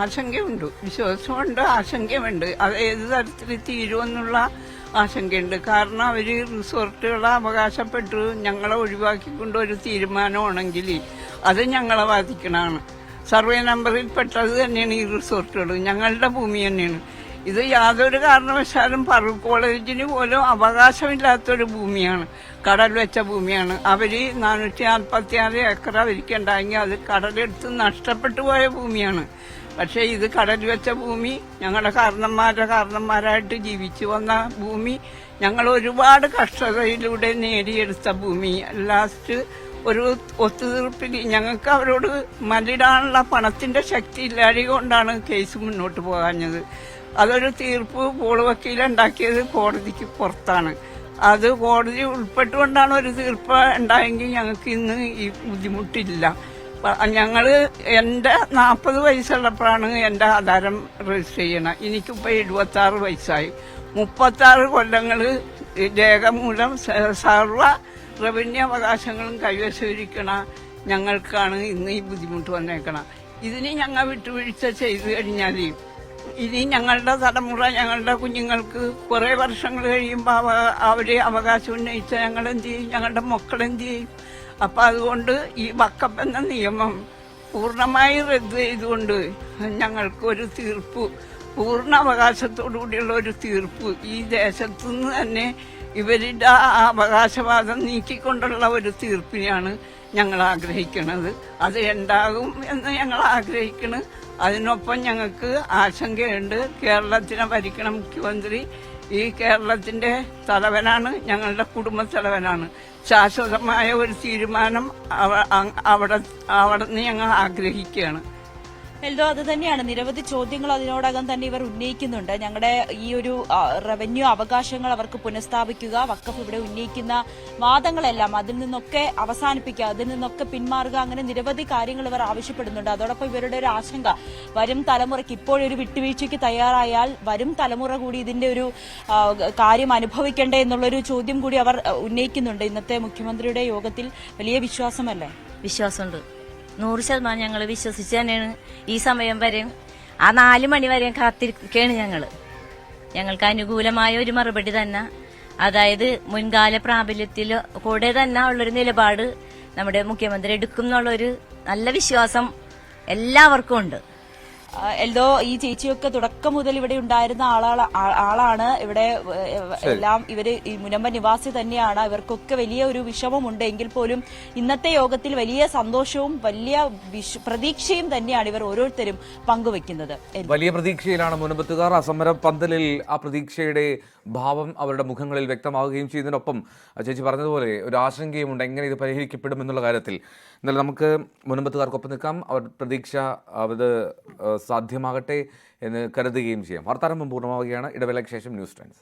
ആശങ്കയുണ്ട്, വിശ്വാസമുണ്ട്, ആശങ്കയുണ്ട്. അത് ഏത് തരത്തിൽ തീരുമെന്നുള്ള ആശങ്കയുണ്ട്. കാരണം അവർ റിസോർട്ടുകളെ അവകാശപ്പെട്ടു ഞങ്ങളെ ഒഴിവാക്കിക്കൊണ്ട് ഒരു തീരുമാനമാണെങ്കിൽ അത് ഞങ്ങളെ ബാധിക്കണമാണ്. സർവേ നമ്പറിൽ പെട്ടത് തന്നെയാണ് ഈ റിസോർട്ടുകൾ, ഞങ്ങളുടെ ഭൂമി തന്നെയാണ്. ഇത് യാതൊരു കാരണവശാലും ഫറൂഖ് കോളേജിന് പോലും അവകാശമില്ലാത്തൊരു ഭൂമിയാണ്, കടൽ വെച്ച ഭൂമിയാണ്. അവർ 446 ഏക്കർ അവർക്കുണ്ടായെങ്കിൽ അത് കടലെടുത്ത് നഷ്ടപ്പെട്ടു പോയ ഭൂമിയാണ്. പക്ഷേ ഇത് കടൽ വെച്ച ഭൂമി, ഞങ്ങളുടെ കാരണന്മാരായിട്ട് ജീവിച്ചു വന്ന ഭൂമി, ഞങ്ങൾ ഒരുപാട് കഷ്ടതയിലൂടെ നേടിയെടുത്ത ഭൂമി. ലാസ്റ്റ് ഒരു ഒത്തുതീർപ്പിൽ ഞങ്ങൾക്ക് അവരോട് മല്ലിടാനുള്ള പണത്തിന്റെ ശക്തി ഇല്ലാതെ കൊണ്ടാണ് കേസ് മുന്നോട്ട് പോകാഞ്ഞത്. അതൊരു തീർപ്പ് വക്കീലുണ്ടാക്കിയത് കോടതിക്ക് പുറത്താണ്. അത് കോടതി ഉൾപ്പെട്ടുകൊണ്ടാണ് ഒരു തീർപ്പ് ഉണ്ടായെങ്കിൽ ഞങ്ങൾക്ക് ഇന്ന് ഈ ബുദ്ധിമുട്ടില്ല. എന്റെ 40 വയസ്സുള്ളപ്പോഴാണ് എന്റെ ആധാരം രജിസ്റ്റർ ചെയ്യണം. എനിക്കിപ്പോൾ 76 വയസ്സായി. 36 കൊല്ലങ്ങൾ രേഖമൂലം സർവ്വ റവന്യൂ അവകാശങ്ങളും കൈവശീകരിക്കണ ഞങ്ങൾക്കാണ് ഇന്ന് ഈ ബുദ്ധിമുട്ട് വന്നേക്കണം. ഇതിന് ഞങ്ങൾ വിട്ടുവീഴ്ച ചെയ്തു കഴിഞ്ഞാൽ ഇനി ഞങ്ങളുടെ തലമുറ, ഞങ്ങളുടെ കുഞ്ഞുങ്ങൾക്ക് കുറെ വർഷങ്ങൾ കഴിയുമ്പോൾ അവര് അവകാശം ഉന്നയിച്ച ഞങ്ങൾ എന്ത് ചെയ്യും? ഞങ്ങളുടെ മക്കളെന്ത് ചെയ്യും? അപ്പൊ അതുകൊണ്ട് ഈ വഖഫ് എന്ന നിയമം പൂർണ്ണമായി റദ്ദ് ചെയ്തുകൊണ്ട് ഞങ്ങൾക്ക് ഒരു തീർപ്പ്, പൂർണ്ണ അവകാശത്തോടുകൂടിയുള്ള ഒരു തീർപ്പ് ഈ ദേശത്തുനിന്ന് തന്നെ ഇവരുടെ ആ അവകാശവാദം നീക്കിക്കൊണ്ടുള്ള ഒരു തീർപ്പിനെയാണ് ഞങ്ങൾ ആഗ്രഹിക്കുന്നത്. അത് ഉണ്ടാകും എന്ന് ഞങ്ങൾ ആഗ്രഹിക്കണം. അതിനൊപ്പം ഞങ്ങൾക്ക് ആശങ്കയുണ്ട്. കേരളത്തിനെ ഭരിക്കണ മുഖ്യമന്ത്രി ഈ കേരളത്തിന്റെ തലവനാണ്, ഞങ്ങളുടെ കുടുംബ തലവനാണ്. ശാശ്വതമായ ഒരു തീരുമാനം അവിടെ നിന്ന് ഞങ്ങൾ ആഗ്രഹിക്കുകയാണ്. എൽദോ, അത് തന്നെയാണ്. നിരവധി ചോദ്യങ്ങൾ അതിനോടകം തന്നെ ഇവർ ഉന്നയിക്കുന്നുണ്ട്. ഞങ്ങളുടെ ഈ ഒരു റവന്യൂ അവകാശങ്ങൾ അവർക്ക് പുനഃസ്ഥാപിക്കുക, വഖഫ് ഇവിടെ ഉന്നയിക്കുന്ന വാദങ്ങളെല്ലാം അതിൽ നിന്നൊക്കെ അവസാനിപ്പിക്കുക, അതിൽ നിന്നൊക്കെ പിന്മാറുക, അങ്ങനെ നിരവധി കാര്യങ്ങൾ ഇവർ ആവശ്യപ്പെടുന്നുണ്ട്. അതോടൊപ്പം ഇവരുടെ ഒരു ആശങ്ക, വരും തലമുറയ്ക്ക് ഇപ്പോഴൊരു വിട്ടുവീഴ്ചയ്ക്ക് തയ്യാറായാൽ വരും തലമുറ കൂടി ഇതിന്റെ ഒരു കാര്യം അനുഭവിക്കണ്ടേ എന്നുള്ളൊരു ചോദ്യം കൂടി അവർ ഉന്നയിക്കുന്നുണ്ട്. ഇന്നത്തെ മുഖ്യമന്ത്രിയുടെ യോഗത്തിൽ വലിയ വിശ്വാസമല്ലേ? വിശ്വാസമുണ്ട്, 100% ഞങ്ങൾ വിശ്വസിച്ച് തന്നെയാണ് ഈ സമയം വരെ, ആ 4 മണി വരെ കാത്തിരിക്കുകയാണ് ഞങ്ങൾക്ക് അനുകൂലമായ ഒരു മറുപടി തന്നെ, അതായത് മുൻകാല പ്രാബല്യത്തിൽ കൂടെ തന്നെ ഉള്ളൊരു നിലപാട് നമ്മുടെ മുഖ്യമന്ത്രി എടുക്കും എന്നുള്ളൊരു നല്ല വിശ്വാസം എല്ലാവർക്കും ഉണ്ട്. എൽദോ, ഈ ചേച്ചിയൊക്കെ തുടക്കം മുതൽ ഇവിടെ ഉണ്ടായിരുന്ന ആളാണ്. ഇവിടെ എല്ലാം ഇവര് ഈ മുനമ്പ നിവാസി തന്നെയാണ്. ഇവർക്കൊക്കെ വലിയ ഒരു വിഷമമുണ്ട്. എങ്കിൽ പോലും ഇന്നത്തെ യോഗത്തിൽ വലിയ സന്തോഷവും വലിയ പ്രതീക്ഷയും തന്നെയാണ് ഇവർ ഓരോരുത്തരും പങ്കുവെക്കുന്നത്. വലിയ പ്രതീക്ഷയിലാണ് മുനമ്പത്തുകാർ. ആ സമര പന്തലിൽ ആ പ്രതീക്ഷയുടെ ഭാവം അവരുടെ മുഖങ്ങളിൽ വ്യക്തമാവുകയും ചെയ്യുന്നതിനൊപ്പം ചേച്ചി പറഞ്ഞതുപോലെ ഒരു ആശങ്കയുമുണ്ട് എങ്ങനെ ഇത് പരിഹരിക്കപ്പെടുമെന്നുള്ള കാര്യത്തിൽ. എന്നാലും നമുക്ക് മുനമ്പത്തുകാർക്കൊപ്പം നിൽക്കാം. അവർ പ്രതീക്ഷ അത് സാധ്യമാകട്ടെ എന്ന് കരുതുകയും ചെയ്യാം. വാർത്താരംഭം പൂർണ്ണമാവുകയാണ്. ഇടവേളയ്ക്ക് ശേഷം ന്യൂസ് ട്രെൻഡ്സ്.